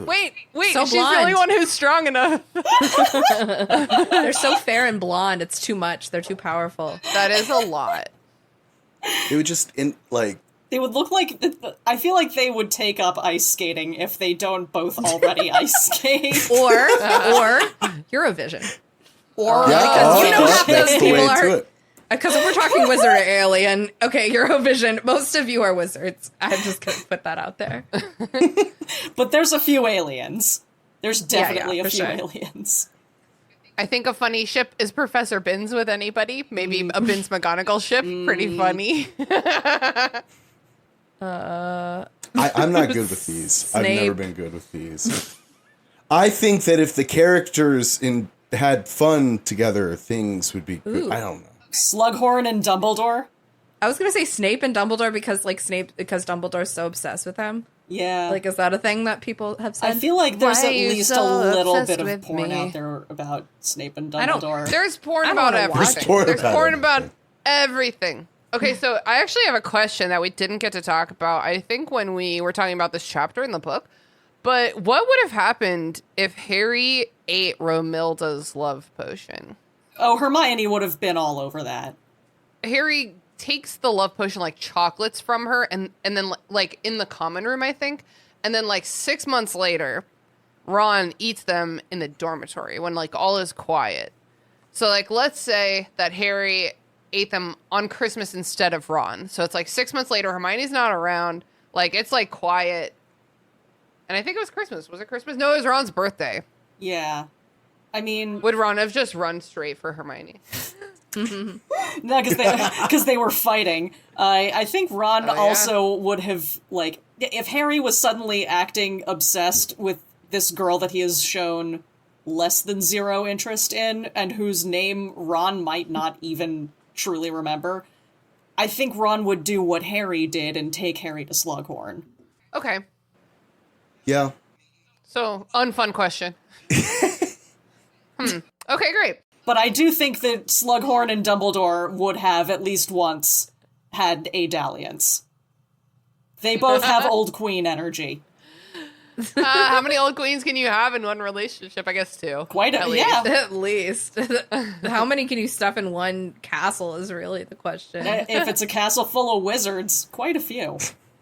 Wait. So She's the only blonde. one who's strong enough. They're so fair and blonde. It's too much. They're too powerful. That is a lot. It would just They would look like, I feel like they would take up ice skating if they don't both already ice skate. Or Eurovision. Or yeah, because you know yeah, half that's those the way people to are it. Because if we're talking wizard or alien, okay, Eurovision, most of you are wizards. I'm just going to put that out there. But there's a few aliens. There's definitely yeah, a few sure. aliens. I think a funny ship is Professor Binns with anybody. Maybe a Binns McGonagall ship. Pretty funny. I'm not good with these. I've Snape. never been good with these. I think that if the characters had fun together, things would be good. Ooh. I don't know. Slughorn and Dumbledore? I was going to say Snape and Dumbledore because Dumbledore's so obsessed with him. Yeah. Like, is that a thing that people have said? I feel like there's Why at are you least so a little obsessed bit of with porn me? out there about Snape and I don't- Dumbledore. There's porn I don't about wanna watch everything. it. There's porn There's about porn about everything. everything. Okay, so I actually have a question that we didn't get to talk about, I think, when we were talking about this chapter in the book. But what would have happened if Harry ate Romilda's love potion? Oh, Hermione would have been all over that. Harry takes the love potion like chocolates from her and then like in the common room, I think. And then like 6 months later, Ron eats them in the dormitory when like all is quiet. So like let's say that Harry ate them on Christmas instead of Ron. So it's like 6 months later, Hermione's not around. Like it's like quiet. And I think it was Christmas. Was it Christmas? No, it was Ron's birthday. Yeah. I mean, Would Ron have just run straight for Hermione? no, because they were fighting. I think Ron Oh, yeah? also would have, like, if Harry was suddenly acting obsessed with this girl that he has shown less than zero interest in, and whose name Ron might not even truly remember, I think Ron would do what Harry did and take Harry to Slughorn. Okay. Yeah. So, unfun question. Okay, great. But I do think that Slughorn and Dumbledore would have at least once had a dalliance. They both have Old Queen energy. How many old queens can you have in one relationship? I guess two. Quite a, At least. yeah. At least. How many can you stuff in one castle is really the question. If it's a castle full of wizards, quite a few.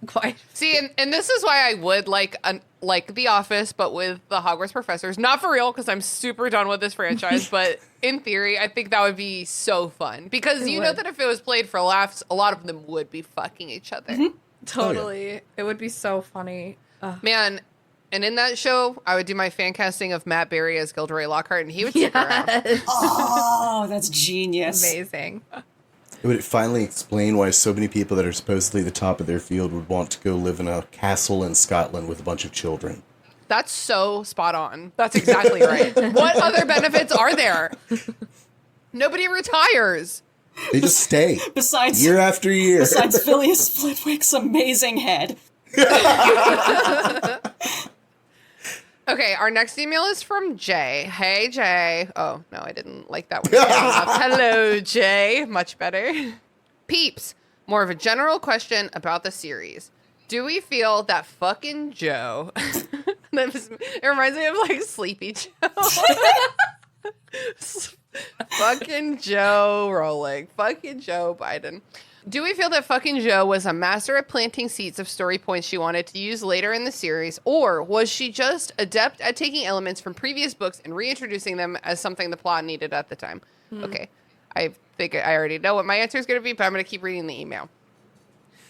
Quite. See, and this is why I would like The Office, but with the Hogwarts professors. Not for real, because I'm super done with this franchise, but in theory, I think that would be so fun. Because It you know would. that if it was played for laughs, a lot of them would be fucking each other. Totally. It would be so funny. Man, and in that show, I would do my fan casting of Matt Berry as Gilderoy Lockhart, and he would stick around. Yes. Oh, that's genius. Amazing. It would finally explain why so many people that are supposedly the top of their field would want to go live in a castle in Scotland with a bunch of children. That's so spot on. That's exactly right. What other benefits are there? Nobody retires. They just stay Besides, year after year. besides Phileas Flitwick's amazing head. Okay, our next email is from Jay. Hey, Jay. Oh, no, I didn't like that one. Hello, Jay. Much better. Peeps, more of a general question about the series. Do we feel that fucking Joe... it reminds me of, like, Sleepy Joe. Fucking Joe Rowling. Fucking Joe Biden. Do we feel that fucking Joe was a master at planting seeds of story points she wanted to use later in the series, or was she just adept at taking elements from previous books and reintroducing them as something the plot needed at the time? Okay, I think I already know what my answer is going to be, but I'm going to keep reading the email.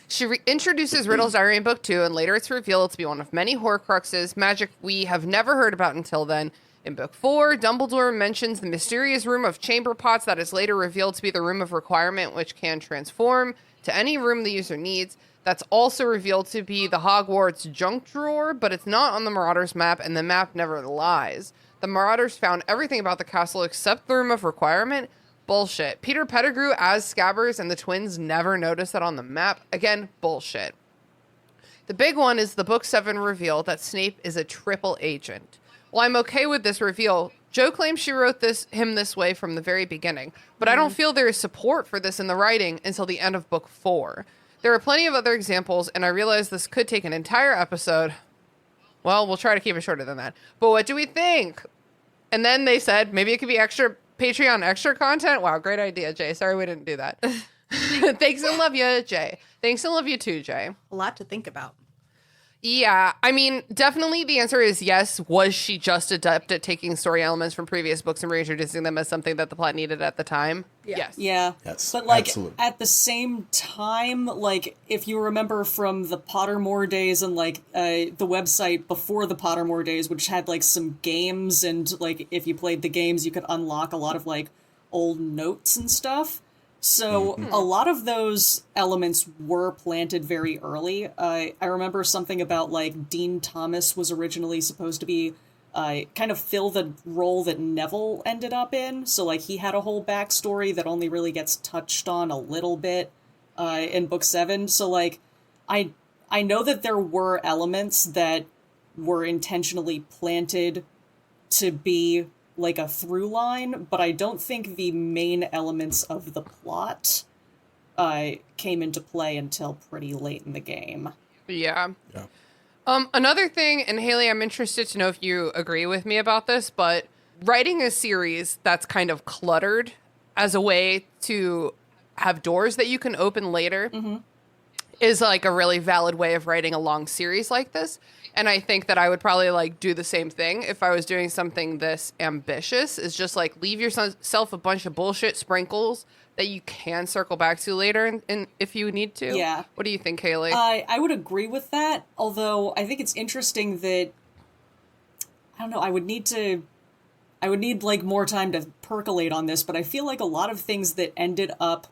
She introduces Riddle's Diary in Book 2, and later it's revealed to be one of many Horcruxes, magic we have never heard about until then. In Book 4, Dumbledore mentions the mysterious room of chamber pots that is later revealed to be the Room of Requirement, which can transform to any room the user needs. That's also revealed to be the Hogwarts junk drawer, but it's not on the Marauders map, and the map never lies. The Marauders found everything about the castle except the Room of Requirement. Bullshit. Peter Pettigrew as Scabbers and the twins never noticed that on the map. Again, bullshit. The big one is the Book 7 reveal that Snape is a triple agent. While I'm okay with this reveal, Jo claims she wrote him this way from the very beginning, but I don't feel there is support for this in the writing until the end of Book 4. There are plenty of other examples, and I realize this could take an entire episode. Well, we'll try to keep it shorter than that. But what do we think? And then they said maybe it could be extra Patreon extra content. Wow, great idea, Jay. Sorry we didn't do that. Thanks and love you, Jay. Thanks and love you too, Jay. A lot to think about. Yeah, I mean, definitely the answer is yes. Was she just adept at taking story elements from previous books and reintroducing them as something that the plot needed at the time? Yeah. Yes. Yeah. Yes, But, like, absolutely. at the same time, like, if you remember from the Pottermore days and, like, the website before the Pottermore days, which had, like, some games, and, like, if you played the games, you could unlock a lot of, like, old notes and stuff. So a lot of those elements were planted very early. I remember something about, like, Dean Thomas was originally supposed to be kind of fill the role that Neville ended up in. So, like, he had a whole backstory that only really gets touched on a little bit in Book 7. So, like, I know that there were elements that were intentionally planted to be like a through line, but I don't think the main elements of the plot came into play until pretty late in the game. Yeah. Yeah. Another thing, and Haley, I'm interested to know if you agree with me about this, but writing a series that's kind of cluttered as a way to have doors that you can open later is like a really valid way of writing a long series like this. And I think that I would probably like do the same thing if I was doing something this ambitious, is just like leave yourself a bunch of bullshit sprinkles that you can circle back to later and if you need to. Yeah. What do you think, Haley? I would agree with that, although I think it's interesting that, I don't know, I would need like more time to percolate on this, but I feel like a lot of things that ended up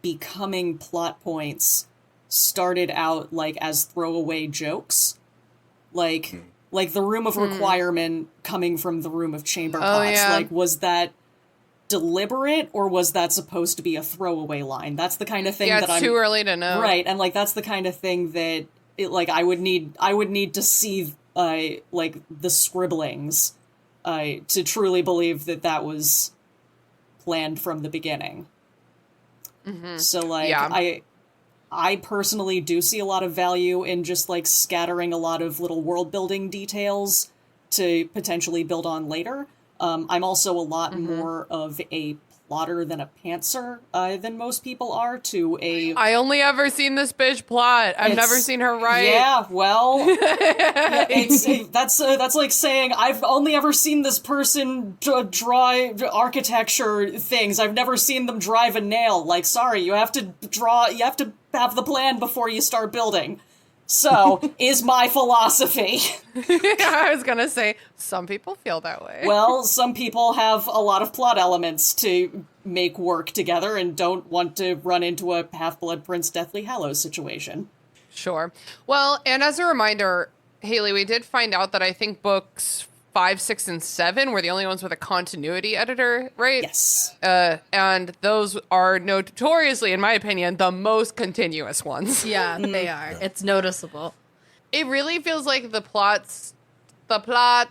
becoming plot points started out like as throwaway jokes. Like the Room of Requirement coming from the Room of Chamber Pots. yeah. Like, was that deliberate, or was that supposed to be a throwaway line? That's the kind of thing yeah, that it's too early to know. right, and like that's the kind of thing that I would need to see like the scribblings to truly believe that that was planned from the beginning. So like Yeah. I personally do see a lot of value in just like scattering a lot of little world building details to potentially build on later. I'm also a lot more of a plotter than a pantser than most people are to a... I only ever seen this bitch plot. I've never seen her write. Yeah, well, that's like saying I've only ever seen this person draw architecture things. I've never seen them drive a nail. Like, sorry, you have to have the plan before you start building. So, is my philosophy. I was going to say, some people feel that way. Well, some people have a lot of plot elements to make work together and don't want to run into a Half-Blood Prince Deathly Hallows situation. Sure. Well, and as a reminder, Haley, we did find out that I think books 5, 6, and 7 were the only ones with a continuity editor, right? Yes. And those are notoriously, in my opinion, the most continuous ones. Yeah, they are. It's noticeable. It really feels like the plot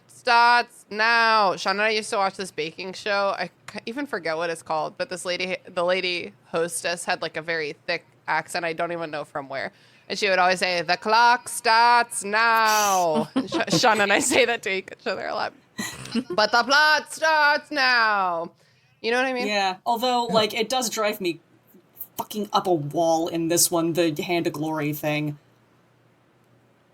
starts now. Sean and I used to watch this baking show. I even forget what it's called, but the lady hostess had like a very thick accent. I don't even know from where. And she would always say, "The clock starts now." Sean and I say that to each other a lot. But the plot starts now. You know what I mean? Yeah, although, like, it does drive me fucking up a wall in this one, the Hand of Glory thing.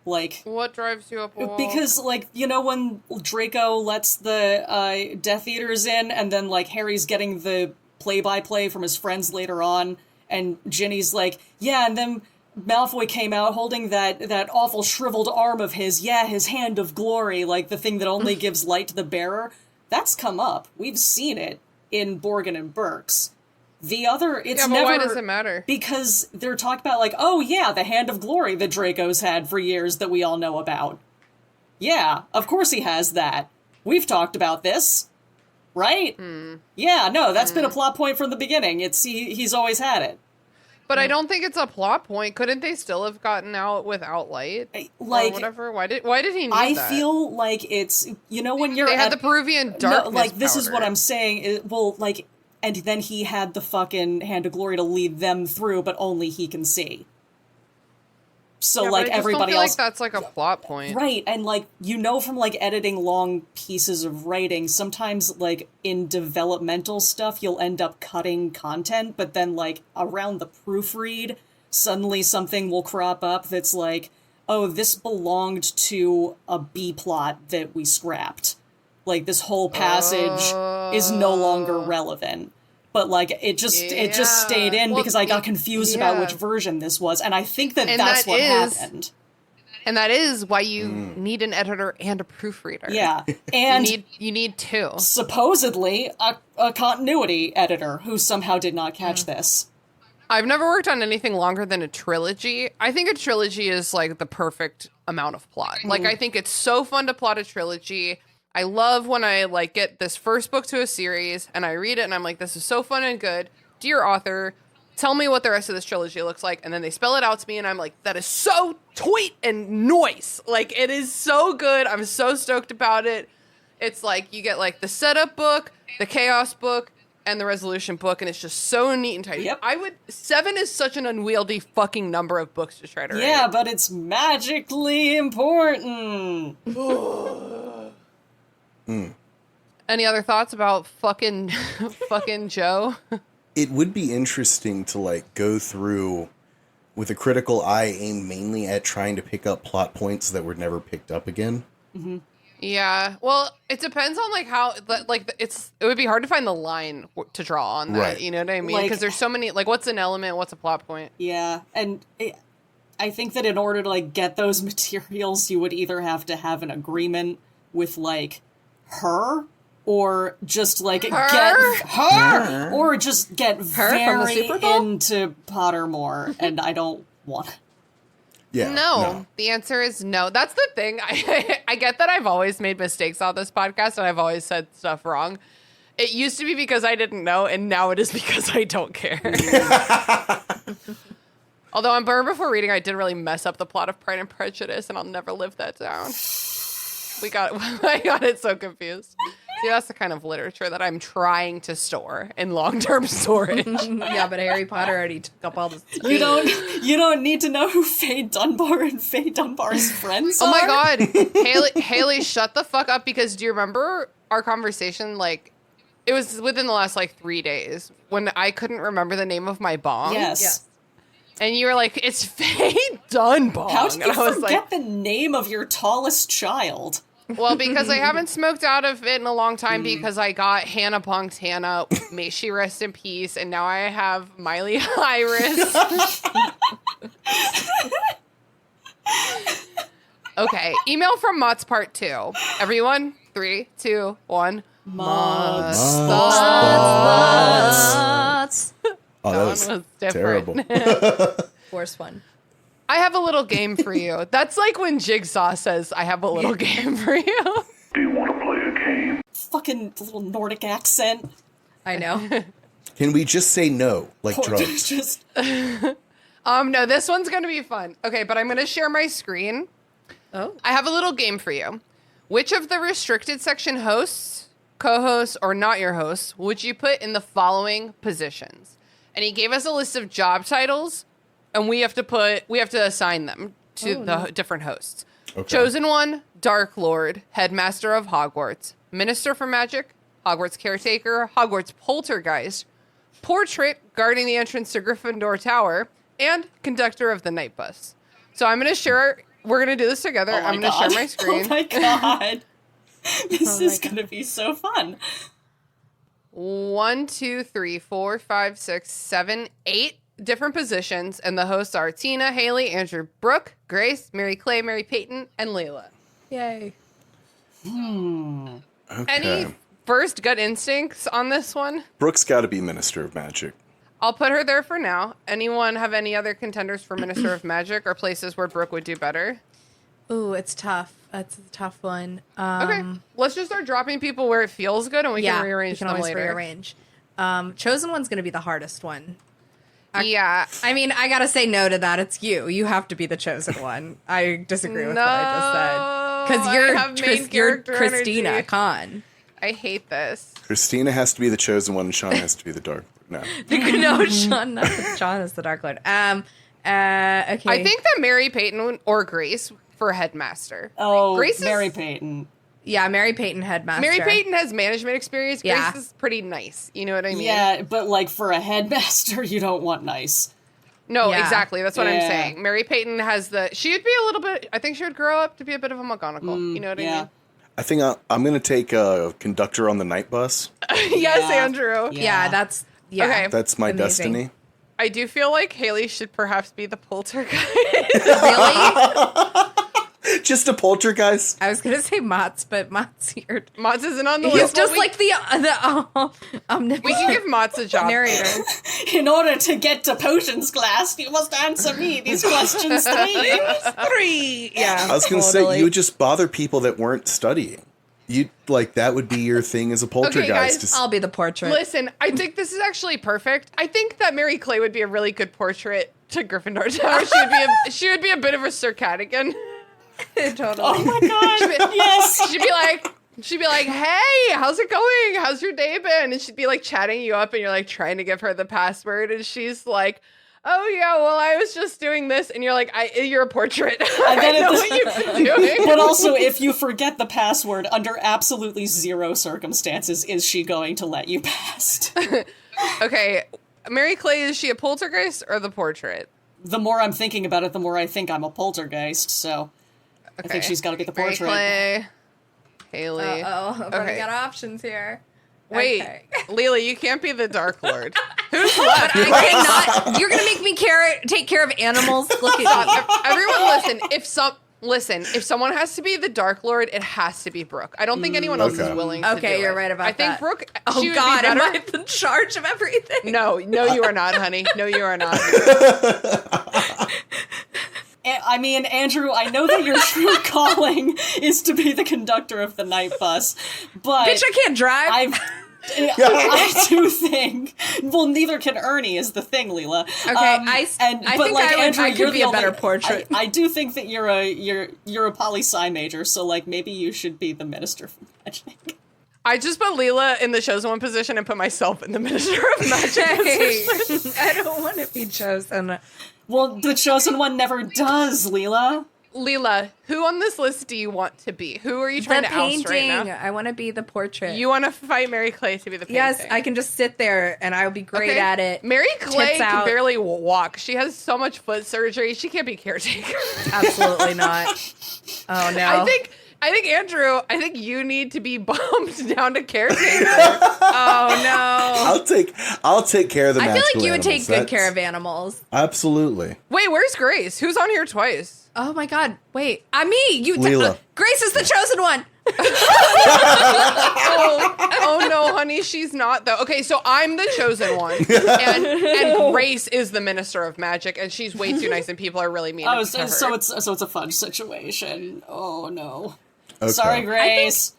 Like... What drives you up a wall? Because, like, you know when Draco lets the Death Eaters in, and then, like, Harry's getting the play-by-play from his friends later on, and Ginny's like, yeah, and then Malfoy came out holding that awful shriveled arm of his, his Hand of Glory, like the thing that only gives light to the bearer. That's come up. We've seen it in Borgin and Burke's. The other, it's but never... why does it matter? Because they're talking about, like, oh yeah, the Hand of Glory that Draco's had for years that we all know about. Yeah, of course he has that. We've talked about this. Right? Yeah, no, that's been a plot point from the beginning. He's always had it. But I don't think it's a plot point. Couldn't they still have gotten out without light? Like, or whatever? Why did he need I that? feel like it's, you know, when you're They had the Peruvian darkness like, this is what powder. I'm saying. Well, like, and then he had the fucking Hand of Glory to lead them through, but only he can see. So, Yeah, but like, I just everybody don't feel else... like that's like a plot point. Right, and, like, you know from, like, editing long pieces of writing, sometimes, like, in developmental stuff, you'll end up cutting content, but then, like, around the proofread, suddenly something will crop up that's like, oh, this belonged to a B plot that we scrapped. Like, this whole passage is no longer relevant. But, like, it just stayed in because I got confused about which version this was. And I think that's what happened. And that is why you need an editor and a proofreader. Yeah. And you need two. Supposedly, a continuity editor who somehow did not catch this. I've never worked on anything longer than a trilogy. I think a trilogy is, like, the perfect amount of plot. Like, I think it's so fun to plot a trilogy. I love when I, like, get this first book to a series and I read it and I'm like, this is so fun and good. Dear author, tell me what the rest of this trilogy looks like. And then they spell it out to me and I'm like, that is so tweet and noise. Like, it is so good. I'm so stoked about it. It's like you get, like, the setup book, the chaos book, and the resolution book, and it's just so neat and tight. Yep. 7 is such an unwieldy fucking number of books to try to write. Yeah, but it's magically important. Any other thoughts about fucking Joe? It would be interesting to, like, go through with a critical eye aimed mainly at trying to pick up plot points that were never picked up again. Mm-hmm. Yeah, well, it depends on, like, how, like, it would be hard to find the line to draw on that, right. You know what I mean? Like, because there's so many, like, what's an element, what's a plot point? Yeah, and I think that in order to, like, get those materials, you would either have to have an agreement with, like, her, or just, like, get her, or just get very into Pottermore, and I don't want it. Yeah. No, the answer is no. That's the thing. I get that I've always made mistakes on this podcast and I've always said stuff wrong. It used to be because I didn't know, and now it is because I don't care. Although on Burn Before Reading, I did really mess up the plot of Pride and Prejudice, and I'll never live that down. I got it so confused. See, that's the kind of literature that I'm trying to store in long-term storage. Yeah, but Harry Potter already took up all the space. You don't need to know who Faye Dunbar and Faye Dunbar's friends are. Oh my god. Haley, shut the fuck up, because do you remember our conversation? Like, it was within the last, like, 3 days when I couldn't remember the name of my bong. Yes. And you were like, it's Faye Dunbar. How did you and I was forget the name of your tallest child? Well, because I haven't smoked out of it in a long time, because I got Hannah Punk's Hannah, may she rest in peace, and now I have Miley Iris. Okay, email from Mott's Part 2. Everyone, 3, 2, 1. Mott's Thoughts. Oh, that was terrible. Worst one. I have a little game for you. That's like when Jigsaw says, I have a little game for you. Do you want to play a game? Fucking little Nordic accent. I know. Can we just say no, like drugs? Just No, this one's going to be fun. Okay, but I'm going to share my screen. Oh. I have a little game for you. Which of the restricted section hosts, co-hosts, or not your hosts would you put in the following positions? And he gave us a list of job titles, and we have to assign them to the different hosts. Okay. Chosen One, Dark Lord, Headmaster of Hogwarts, Minister for Magic, Hogwarts Caretaker, Hogwarts Poltergeist, Portrait, guarding the entrance to Gryffindor Tower, and Conductor of the Night Bus. So I'm going to share, we're going to do this together. I'm going to share my screen. Oh my god. This is going to be so fun. 1, 2, 3, 4, 5, 6, 7, 8 different positions, and the hosts are Tina, Haley, Andrew, Brooke, Grace, Mary Clay, Mary Peyton, and Layla. Yay. Okay. Any first gut instincts on this one? Brooke's got to be Minister of Magic. I'll put her there for now. Anyone have any other contenders for Minister of Magic or places where Brooke would do better? Ooh, it's tough. That's a tough one. Okay, let's just start dropping people where it feels good, and we can rearrange we can them always later. rearrange. Chosen One's going to be the hardest one. Yeah. I mean, I gotta say no to that. It's you. You have to be the chosen one. I disagree with what I just said. Because you're Christina energy. Khan. I hate this. Christina has to be the chosen one, and Sean has to be the dark. No. No, Sean, Sean is the Dark Lord. Okay. I think that Mary Peyton or Grace for Headmaster. Oh, Grace Mary is, Peyton. Yeah, Mary Peyton Headmaster. Mary Peyton has management experience. Grace Yeah. is pretty nice. You know what I mean? Yeah, but like for a headmaster, you don't want nice. No, Yeah. exactly. That's what I'm Yeah. saying. Mary Peyton has she would be a little bit, I think she would grow up to be a bit of a McGonagall. You know what I mean? I think I'm going to take a conductor on the night bus. Yes, Yeah. Andrew. Yeah, that's Okay. That's my Amazing. destiny. I do feel like Haley should perhaps be the poltergeist. Really? Just a poltergeist. I was gonna say Mott's, but Mott's here. Mott's isn't on the He's list. just Well, like the omnipotent we can give Mott's a job. narrator. In order to get to potions class, you must answer me these questions 3 times. 3. Yeah, I was going to totally. say, you would just bother people that weren't studying. You like that would be your thing as a poltergeist. guys, Just- I'll be the portrait. Listen, I think this is actually perfect. I think that Mary Clay would be a really good portrait to Gryffindor Tower. She would be a bit of a circadian. Totally. Oh my god, yes! She'd be like, hey, how's it going? How's your day been? And she'd be like chatting you up and you're like trying to give her the password. And she's like, oh yeah, well, I was just doing this. And you're like, you're a portrait. I then know it- what you've been doing. But also, if you forget the password, under absolutely zero circumstances is she going to let you past. Okay, Mary Clay, is she a poltergeist or the portrait? The more I'm thinking about it, the more I think I'm a poltergeist, so I think she's got to be the Mary portrait. Clay, Haley. I'm running Okay. out of options here. Wait, Okay. Leela, you can't be the Dark Lord. Who's But left? I cannot. You're gonna make me take care of animals. Look at me. Everyone, listen. If someone has to be the Dark Lord, it has to be Brooke. I don't think anyone else is Okay. willing to do Okay, you're it. right about I think that. Brooke. Oh she would God, be am better. I in charge of everything? No, you are not, honey. No, you are not. I mean, Andrew, I know that your true calling is to be the conductor of the night bus, but Bitch, I can't drive. I do think. Well, neither can Ernie. Is the thing, Leela. Okay, I think I could be a better portrait. I do think that you're a poli-sci major, so like maybe you should be the minister for magic. I just put Leela in the chosen one position and put myself in the Minister of Magic. Hey, I don't want to be chosen. Well, the chosen one never does, Leela. Leela, who on this list do you want to be? Who are you The trying to oust right painting. now? I want to be the portrait. You want to fight Mary Clay to be the painting? Yes, I can just sit there and I'll be great at it. Mary Clay Tits can out. barely walk. She has so much foot surgery. She can't be caretaker. Absolutely not. Oh no. I think Andrew, you need to be bumped down to caretaker. Oh no. I'll take care of the I feel magical like you would take animals. good That's- care of animals. Absolutely. Wait, where's Grace? Who's on here twice? Oh my God! Wait, me. You. Leela. Grace is the chosen one. Oh no, honey, she's not though. Okay, so I'm the chosen one, and Grace is the Minister of Magic, and she's way too nice, and people are really mean. Oh, to her. so it's a fudge situation. Oh no. Okay. Sorry, Grace.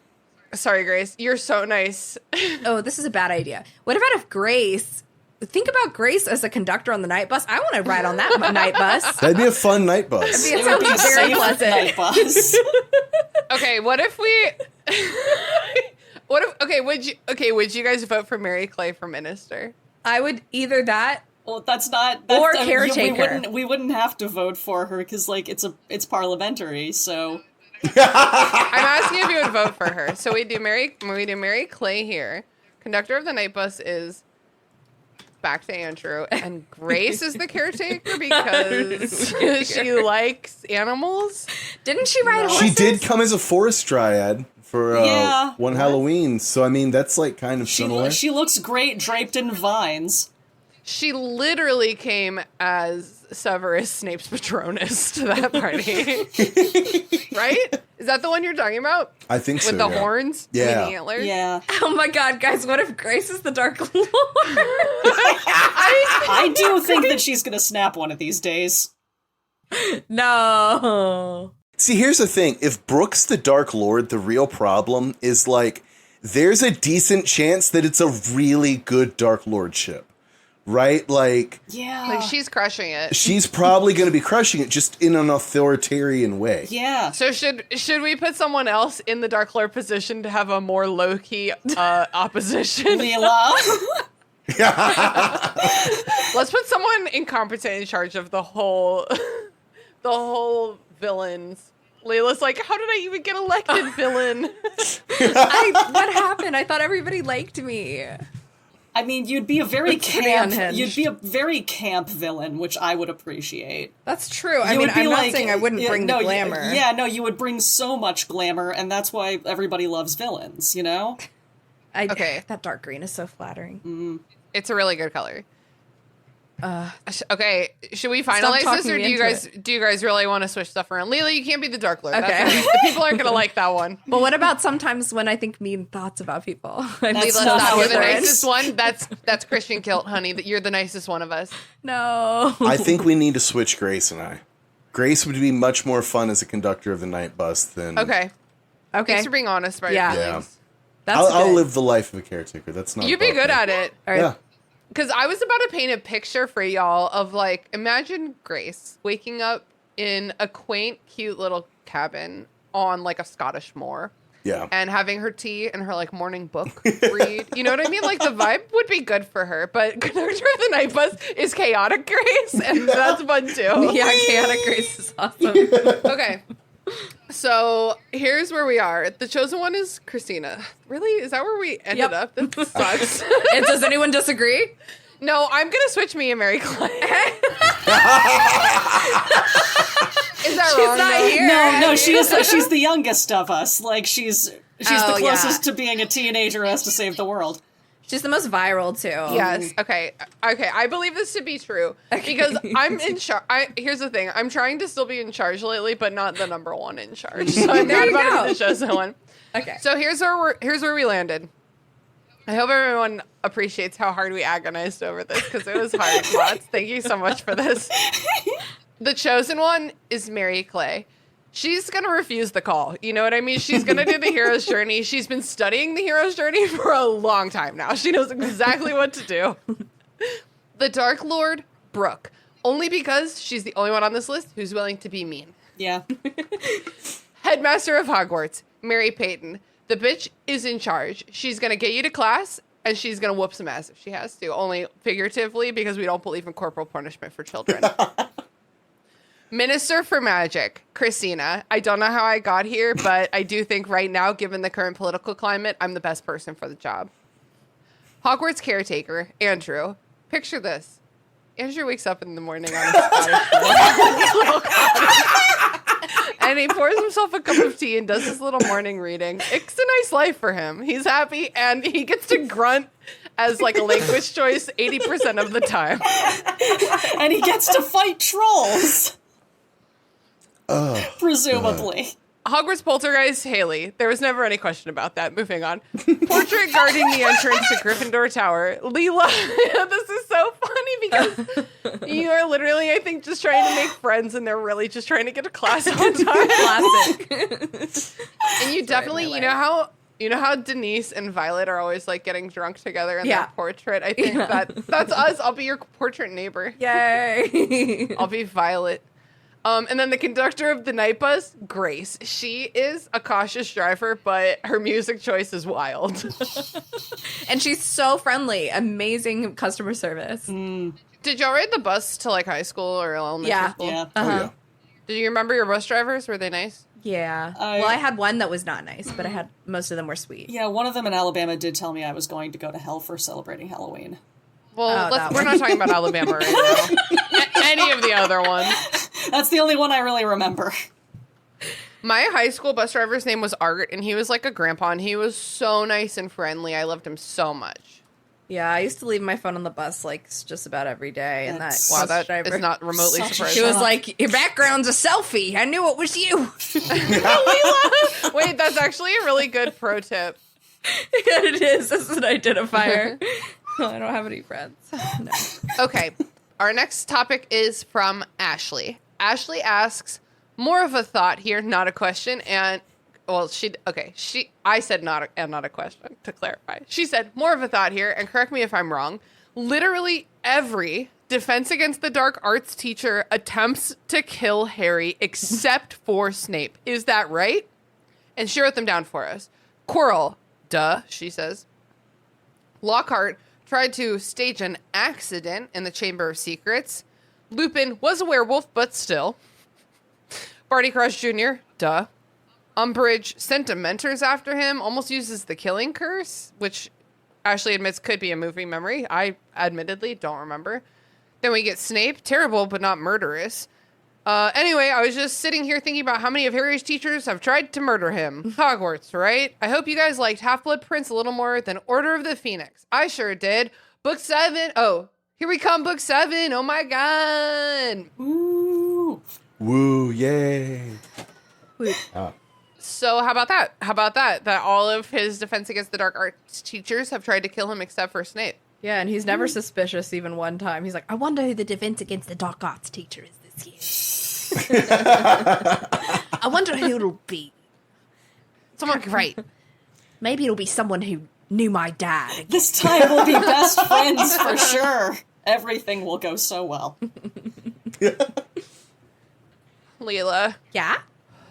Sorry, Grace, you're so nice. Oh, this is a bad idea. What about if Grace? Think about Grace as a conductor on the night bus. I want to ride on that night bus. That'd be a fun night bus. It sounds Be a very safe pleasant. night bus. Okay, what if we? Would you guys vote for Mary Clay for minister? I would either that. Well, that's not Or I mean, caretaker. We wouldn't have to vote for her because like it's parliamentary. So I'm asking if you would vote for her. So we do Mary Clay here. Conductor of the night bus is back to Andrew, and Grace is the caretaker because she likes animals. Didn't she ride horses? She did come as a forest dryad for Yeah. one Halloween, so I mean that's like kind of similar. she looks great draped in vines. She literally came as Severus Snape's Patronus to that party. Right? Is that the one you're talking about? I think so. With the yeah. horns? Yeah. and the antlers? Yeah, Oh my God, guys! What if Grace is the Dark Lord? I do think that she's gonna snap one of these days. No. See, here's the thing. If Brooke's the Dark Lord, the real problem is like there's a decent chance that it's a really good Dark Lordship. Right? Like Yeah, Like, she's crushing it. she's probably going to be crushing it just in an authoritarian way. yeah. So should we put someone else in the Dark Lord position to have a more low-key opposition? Leela. Let's put someone incompetent in charge of the whole villains. Layla's like, how did I even get elected villain? What happened? I thought everybody liked me. I mean, you'd be a very pretty camp. unhinged. You'd be a very camp villain, which I would appreciate. That's true. I You mean, would be I'm not like- saying I wouldn't bring the no, glamour. Yeah, no, you would bring so much glamour, and that's why everybody loves villains. You know? Okay. That dark green is so flattering. It's a really good color. Okay, should we finalize this, talking or me into do you guys really want to switch stuff around? Leela, you can't be the Dark Lord. Okay. That's the people aren't gonna like that one. But what about sometimes when I think mean thoughts about people? That's Leela, not stop. how You're it the works. nicest one. That's Christian Kilt, honey. That you're the nicest one of us. No. I think we need to switch Grace and I. Grace would be much more fun as a conductor of the night bus than... Okay. Okay. Thanks for being honest about Yeah. your Yeah. feelings. That's I'll good. live the life of a caretaker. That's not You'd be about good me. at it. All right. Yeah. Because I was about to paint a picture for y'all of, like, imagine Grace waking up in a quaint, cute little cabin on, like, a Scottish moor. Yeah. And having her tea and her, like, morning book read. You know what I mean? Like, the vibe would be good for her. But Conductor of the Night Bus is Chaotic Grace, and that's fun, too. Yeah, Chaotic Grace is awesome. Okay. So here's where we are. The chosen one is Christina. Really? Is that where we ended Yep. up? That sucks. And does anyone disagree? No, I'm gonna switch me and Mary Clay. Is that She's wrong? not though? here. No, she's the youngest of us. Like she's Oh, the closest yeah. to being a teenager who has to save the world. She's the most viral, too. Yes. Okay. I believe this to be true because I'm in charge. Here's the thing. I'm trying to still be in charge lately, but not the number one in charge. So I'm There not you about to go. be the chosen one. Okay. So here's where we landed. I hope everyone appreciates how hard we agonized over this because it was hard. Lots. Thank you so much for this. The chosen one is Mary Clay. She's going to refuse the call. You know what I mean? She's going to do the hero's journey. She's been studying the hero's journey for a long time now. She knows exactly what to do. The Dark Lord, Brooke. Only because she's the only one on this list who's willing to be mean. Yeah. Headmaster of Hogwarts, Mary Payton. The bitch is in charge. She's going to get you to class, and she's going to whoop some ass if she has to. Only figuratively, because we don't believe in corporal punishment for children. Minister for Magic, Christina. I don't know how I got here, but I do think right now, given the current political climate, I'm the best person for the job. Hogwarts caretaker, Andrew. Picture this. Andrew wakes up in the morning on a Scottish moor. And he pours himself a cup of tea and does his little morning reading. It's a nice life for him. He's happy, and he gets to grunt as like a language choice 80% of the time. And he gets to fight trolls. Presumably. Hogwarts poltergeist Haley. There was never any question about that. Moving on. Portrait guarding the entrance to Gryffindor Tower. Leela. This is so funny because you are literally, I think, just trying to make friends, and they're really just trying to get to class on time. Classic. And you definitely, you know how Denise and Violet are always like getting drunk together in Yeah. their portrait. I think that's us. I'll be your portrait neighbor. Yay. I'll be Violet. And then the conductor of the night bus, Grace. She is a cautious driver, but her music choice is wild. And she's so friendly. Amazing customer service. Did y'all ride the bus to like high school or elementary Yeah. school? Yeah. Oh, yeah. Did you remember your bus drivers? Were they nice? Yeah. Well, I had one that was not nice, but I had most of them were sweet. Yeah, one of them in Alabama did tell me I was going to go to hell for celebrating Halloween. Well, that we're one. not talking about Alabama right now. Any of the other ones. That's the only one I really remember. My high school bus driver's name was Art, and he was like a grandpa, and he was so nice and friendly. I loved him so much. Yeah, I used to leave my phone on the bus like just about every day, and That's- that Wow, bus that driver, is not remotely Such a surprising. She was like, "Your background's a selfie. I knew it was you." Wait, that's actually a really good pro tip. It is. This is an identifier. I don't have any friends. No. Okay, our next topic is from Ashley. Ashley asks, more of a thought here, not a question, and well, I said not a question, to clarify. She said, more of a thought here, and correct me if I'm wrong. Literally every Defense Against the Dark Arts teacher attempts to kill Harry except for Snape. Is that right? And she wrote them down for us. Quirrell, duh, she says. Lockhart tried to stage an accident in the Chamber of Secrets. Lupin was a werewolf, but still. Barty Crouch Jr., duh. Umbridge sent Dementors after him, almost uses the killing curse, which Ashley admits could be a movie memory. I admittedly don't remember. Then we get Snape, terrible but not murderous. Anyway, I was just sitting here thinking about how many of Harry's teachers have tried to murder him. Hogwarts, right? I hope you guys liked Half-Blood Prince a little more than Order of the Phoenix. I sure did. Book 7. Oh, here we come, book 7. Oh my god. Ooh. Woo, yay. So how about that? How about that? That all of his Defense Against the Dark Arts teachers have tried to kill him except for Snape. Yeah, and he's never suspicious even one time. He's like, I wonder who the Defense Against the Dark Arts teacher is this year. I wonder who it'll be. Someone great. Maybe it'll be someone who knew my dad. This time we'll be best friends for sure. Everything will go so well. Leela, Yeah?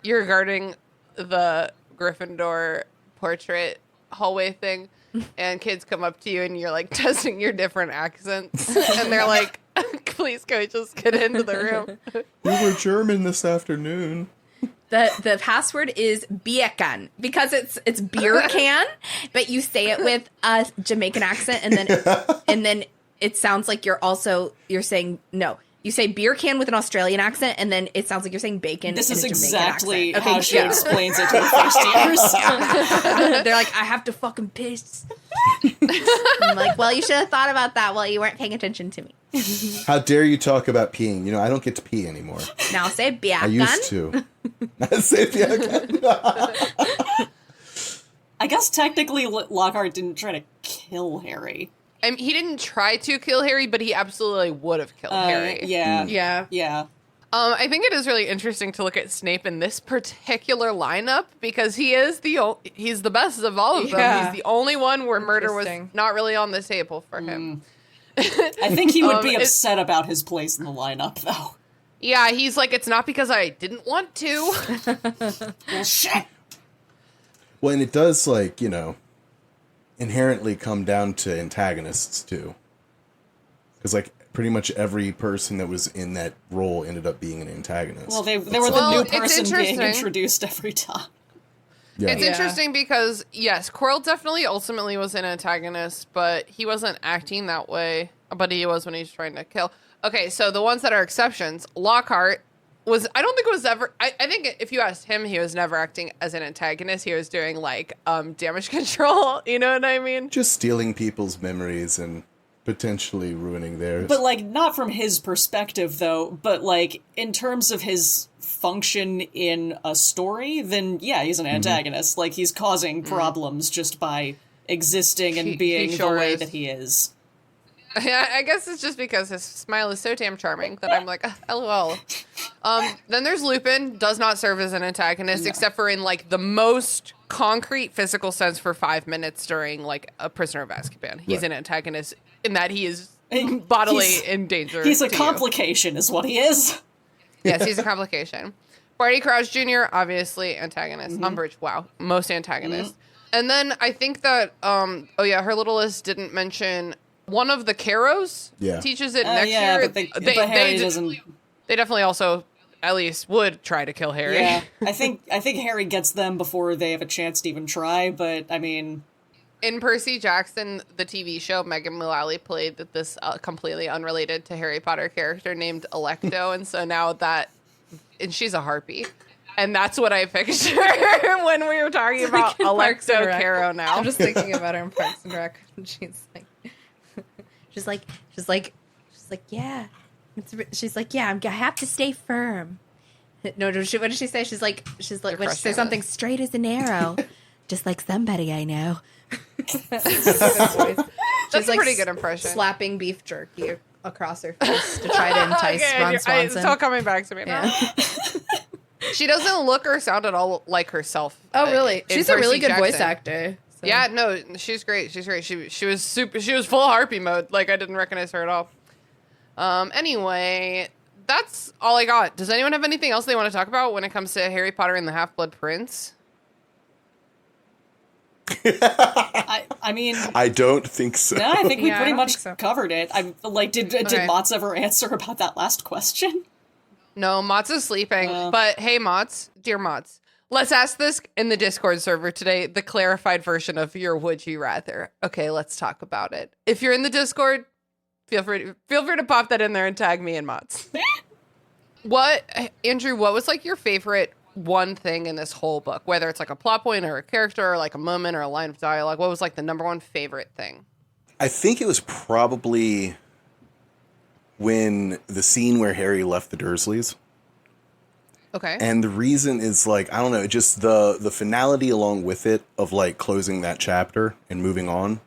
you're guarding the Gryffindor portrait hallway thing, and kids come up to you and you're like testing your different accents, and they're like, please can we just get into the room? We were German this afternoon. The password is Bierkan because it's beer can, but you say it with a Jamaican accent, and then it sounds like you're saying no. You say beer can with an Australian accent, and then it sounds like you're saying bacon. This in is a Jamaican exactly accent. how she explains it to the first years. They're like, I have to fucking piss. I'm like, well, you should have thought about that while you weren't paying attention to me. How dare you talk about peeing? You know, I don't get to pee anymore. Now say Bierkan. I used to. Say Bierkan. I guess technically Lockhart didn't try to kill Harry. I mean, he didn't try to kill Harry, but he absolutely would have killed Harry. Yeah. Yeah. Yeah. I think it is really interesting to look at Snape in this particular lineup because he's the best of all of them. Yeah. He's the only one where murder was Interesting. not really on the table for him. I think he would be upset about his place in the lineup, though. Yeah, he's like, it's not because I didn't want to. Well, shit. Well, and it does, like, you know, inherently come down to antagonists, too. Because, like, pretty much every person that was in that role ended up being an antagonist. Well, they were the Well, new it's person being interesting. introduced every time. Yeah. It's interesting because, yes, Quirrell definitely ultimately was an antagonist, but he wasn't acting that way. But he was when he was trying to kill. Okay, so the ones that are exceptions, Lockhart was, I don't think it was ever, I think if you asked him, he was never acting as an antagonist. He was doing, like, damage control. You know what I mean? Just stealing people's memories and potentially ruining theirs. But, like, not from his perspective, though, but, like, in terms of his function in a story, then, yeah, he's an antagonist. Like, he's causing problems just by existing and being he sure the way is. that he is. I guess it's just because his smile is so damn charming that I'm like, LOL. Then there's Lupin, does not serve as an antagonist, except for in, like, the most concrete physical sense for 5 minutes during, like, A Prisoner of Azkaban. He's Right. an antagonist in that he is bodily in danger. He's a to you. complication, is what he is. Yes, he's a complication. Barty Crouch Jr., obviously antagonist. Umbridge, wow, most antagonist. And then I think that, her little list didn't mention one of the Caros teaches it next year. But Harry doesn't. They definitely also, at least, would try to kill Harry. Yeah, I think Harry gets them before they have a chance to even try. But I mean, In Percy Jackson, the TV show, Megan Mullally played this completely unrelated to Harry Potter character named Electo, and so now and she's a harpy. And that's what I picture when we were talking about Parks and Electo Rec. Caro now. I'm just thinking about her in Parks and Rec. And she's like, yeah. She's like, yeah, I have to stay firm. No, what did she say? She's like, what did she say? Something straight as an arrow, just like somebody I know. That's a pretty good impression. Slapping beef jerky across her face to try to entice Ron Swanson. It's all coming back to me now. Yeah. She doesn't look or sound at all like herself. Oh, really? in She's a really Percy good voice Jackson. actor. So. Yeah, no, she's great. She's great. She was full harpy mode. Like, I didn't recognize her at all. Anyway, that's all I got. Does anyone have anything else they want to talk about when it comes to Harry Potter and the Half-Blood Prince? I mean, I don't think so. no, I think we Yeah, I pretty don't much think so. covered it. I like, did Okay. Mott's ever answer about that last question? No, Mott's is sleeping. But hey, Mott's, dear Mott's, Let's ask this in the Discord server today, the clarified version of your would you rather. Okay, let's talk about it. If you're in the Discord, feel free to pop that in there and tag me and Mots. Andrew, what was like your favorite one thing in this whole book? Whether it's like a plot point or a character or like a moment or a line of dialogue, what was like the number one favorite thing? I think it was probably when the scene where Harry left the Dursleys. Okay. And the reason is like, I don't know, just the finality along with it of like closing that chapter and moving on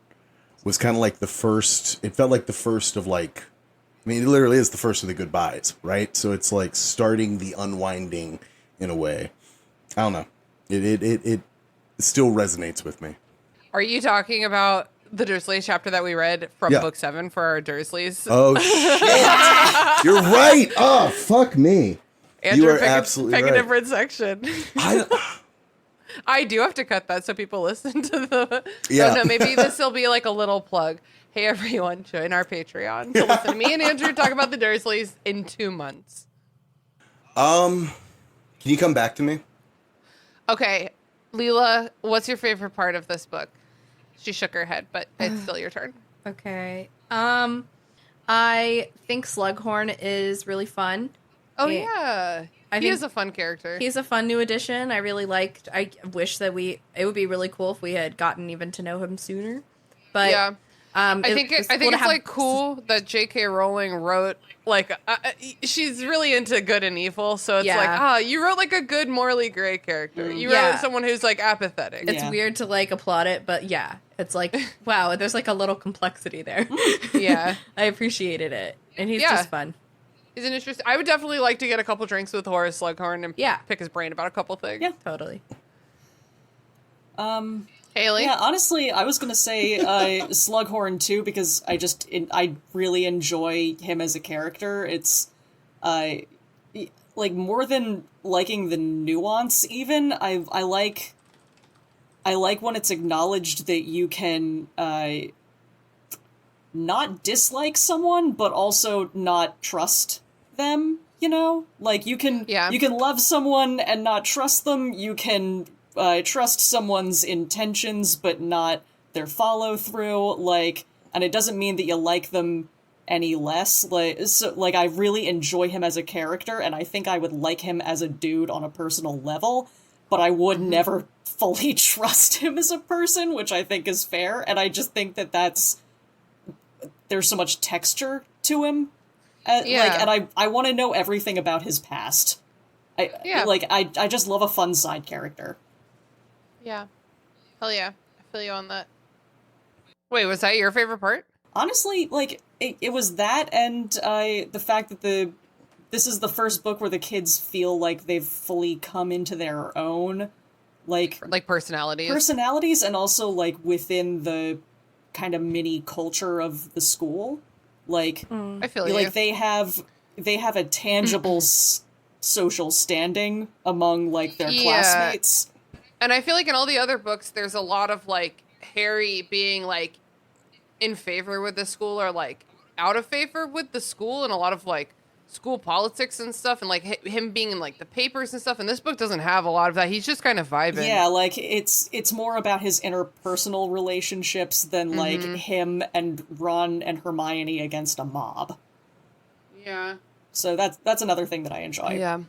was kind of like the first, it felt like the first of like, I mean, it literally is the first of the goodbyes, right? So it's like starting the unwinding in a way. I don't know. It still resonates with me. Are you talking about the Dursleys chapter that we read from book 7 for our Dursleys? Oh, shit. You're right. Oh, fuck me. Andrew, you are absolutely pick right. a different section. I do have to cut that so people listen to the... Yeah. Oh, no, maybe this will be like a little plug. Hey, everyone, join our Patreon to listen to me and Andrew talk about the Dursleys in 2 months. Can you come back to me? Okay, Leela, what's your favorite part of this book? She shook her head, but it's still your turn. Okay. I think Slughorn is really fun. Oh, yeah. He is a fun character. He's a fun new addition. I really liked. I wish that it would be really cool if we had gotten even to know him sooner. But yeah. I think it's like cool that J.K. Rowling wrote like she's really into good and evil, so it's like you wrote like a good morally gray character. You wrote someone who's like apathetic. It's weird to like applaud it, but yeah, it's like wow, there's like a little complexity there. Yeah, I appreciated it, and he's just fun. He's an interesting. I would definitely like to get a couple drinks with Horace Slughorn and pick his brain about a couple things. Yeah, totally. Haley? Yeah, honestly, I was gonna say Slughorn too because I really enjoy him as a character. It's like more than liking the nuance. Even I like when it's acknowledged that you can not dislike someone, but also not trust them. You know, like you can love someone and not trust them. You can trust someone's intentions, but not their follow through. Like, and it doesn't mean that you like them any less. Like I really enjoy him as a character, and I think I would like him as a dude on a personal level, but I would never fully trust him as a person, which I think is fair. And I just think that there's so much texture to him. Like, and I want to know everything about his past. I just love a fun side character. Yeah. Hell yeah. I feel you on that. Wait, was that your favorite part? Honestly, like, it was that and the fact that this is the first book where the kids feel like they've fully come into their own. Like personalities. Personalities, and also, like, within the kind of mini culture of the school. Like, I feel you. Like, they have a tangible social standing among, like, their classmates. And I feel like in all the other books, there's a lot of, like, Harry being, like, in favor with the school or, like, out of favor with the school, and a lot of, like, school politics and stuff, and, like, him being in, like, the papers and stuff. And this book doesn't have a lot of that. He's just kind of vibing. Yeah, like, it's more about his interpersonal relationships than, like, him and Ron and Hermione against a mob. Yeah. So that's another thing that I enjoy. Yeah.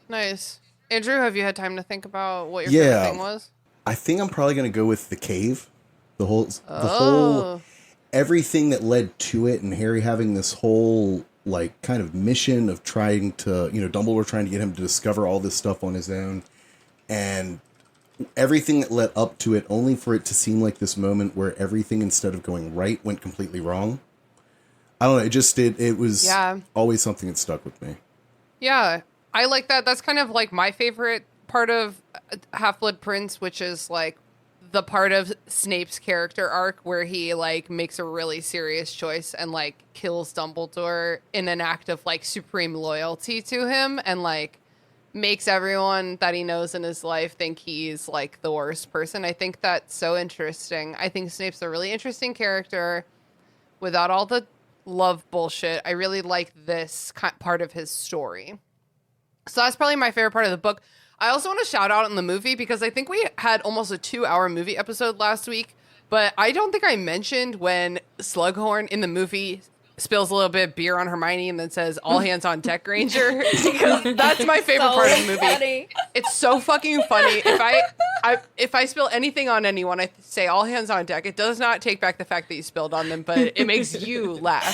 Nice. Andrew, have you had time to think about what your favorite thing was? I think I'm probably going to go with the cave. The whole everything that led to it, and Harry having this whole, like, kind of mission of trying to, Dumbledore trying to get him to discover all this stuff on his own, and everything that led up to it, only for it to seem like this moment where everything, instead of going right, went completely wrong. I don't know, it was always something that stuck with me. Yeah, I like that. That's kind of like my favorite part of Half-Blood Prince, which is like the part of Snape's character arc where he like makes a really serious choice and like kills Dumbledore in an act of like supreme loyalty to him, and like makes everyone that he knows in his life think he's like the worst person. I think that's so interesting. I think Snape's a really interesting character without all the love bullshit. I really like this part of his story. So that's probably my favorite part of the book. I also want to shout out in the movie because I think we had almost a 2-hour movie episode last week, but I don't think I mentioned when Slughorn in the movie spills a little bit of beer on Hermione and then says, "All hands on deck, Ranger." Because that's my favorite part of the movie. Funny. It's so fucking funny. If I spill anything on anyone, I say "all hands on deck." It does not take back the fact that you spilled on them, but it makes you laugh.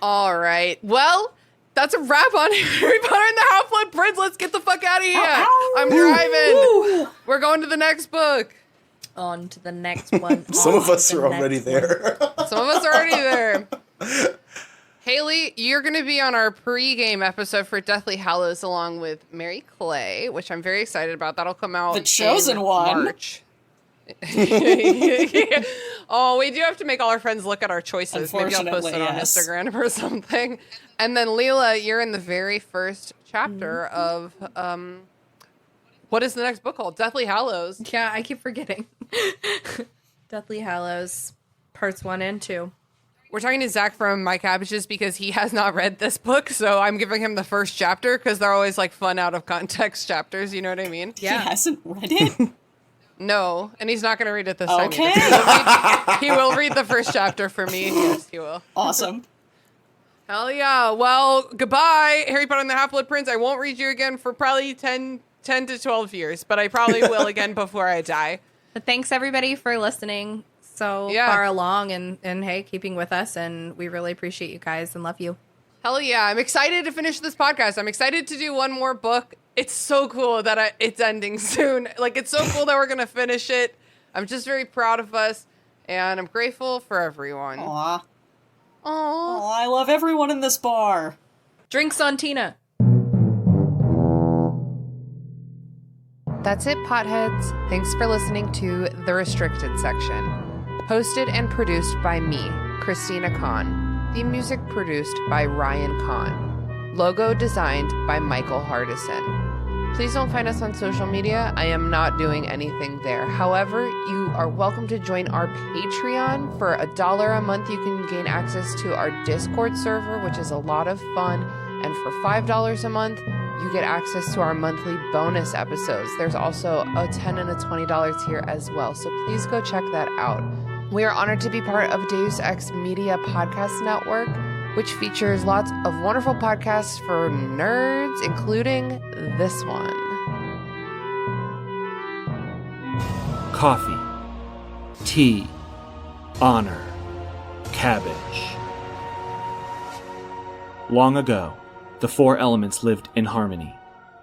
All right. Well, that's a wrap on Harry Potter and the Half-Blood Prince. Let's get the fuck out of here. I'm driving. We're going to the next book. On to the next one. Some of us are already there. Some of us are already there. Haley, you're going to be on our pre-game episode for Deathly Hallows along with Mary Clay, which I'm very excited about. That'll come out The chosen in one. March. Oh, we do have to make all our friends look at our choices. Maybe I'll post it on Instagram or something. And then Leela, you're in the very first chapter of what is the next book called? Deathly Hallows. Yeah, I keep forgetting. Deathly Hallows, parts 1 and 2. We're talking to Zach from My Cabbages because he has not read this book, so I'm giving him the first chapter because they're always like fun out of context chapters, you know what I mean? Yeah. He hasn't read it? No, and he's not going to read it this time. Okay. He will read the first chapter for me. Yes, he will. Awesome. Hell yeah. Well, goodbye, Harry Potter and the Half-Blood Prince. I won't read you again for probably 10 to 12 years, but I probably will again before I die. But thanks everybody for listening so far along and hey, keeping with us, and we really appreciate you guys and love you. Hell yeah. I'm excited to finish this podcast. I'm excited to do one more book. It's so cool that it's ending soon. Like, it's so cool that we're going to finish it. I'm just very proud of us, and I'm grateful for everyone. Aw. Aww. Oh, I love everyone in this bar. Drinks on Tina. That's it, potheads. Thanks for listening to The Restricted Section. Hosted and produced by me, Christina Kahn. Theme music produced by Ryan Kahn. Logo designed by Michael Hardison. Please don't find us on social media. I am not doing anything there. However, you are welcome to join our Patreon. For $1 a month, you can gain access to our Discord server, which is a lot of fun. And for $5 a month, you get access to our monthly bonus episodes. There's also a $10 and a $20 tier as well. So please go check that out. We are honored to be part of Deus Ex Media Podcast Network, which features lots of wonderful podcasts for nerds, including this one. Coffee, tea, honor, cabbage. Long ago, the 4 elements lived in harmony.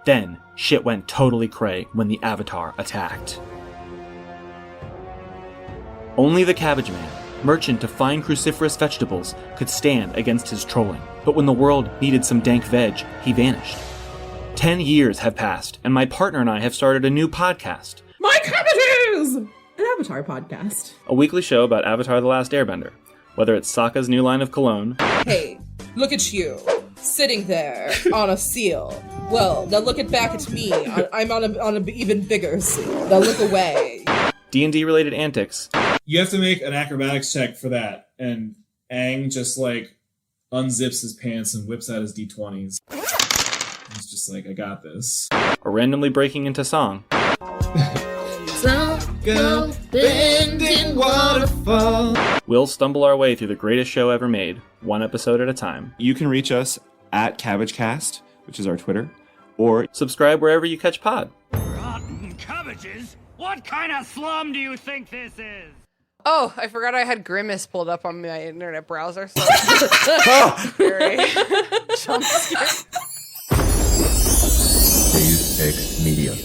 Then, shit went totally cray when the Avatar attacked. Only the Cabbage Man, merchant of fine cruciferous vegetables, could stand against his trolling. But when the world needed some dank veg, he vanished. 10 years have passed, and my partner and I have started a new podcast. My Cabbages! An Avatar podcast. A weekly show about Avatar: The Last Airbender. Whether it's Sokka's new line of cologne... Hey, look at you, sitting there on a seal. Well, now look back at me. I'm on an even bigger seal. Now look away. D&D related antics. You have to make an acrobatics check for that, and Aang just like unzips his pants and whips out his d20s. He's just like, I got this. Or randomly breaking into song. Go bending waterfall. We'll stumble our way through the greatest show ever made, one episode at a time. You can reach us at CabbageCast, which is our Twitter, or subscribe wherever you catch pod. Rotten cabbages? What kind of slum do you think this is? Oh, I forgot I had Grimace pulled up on my internet browser. So very jump scare. Deus Ex Media.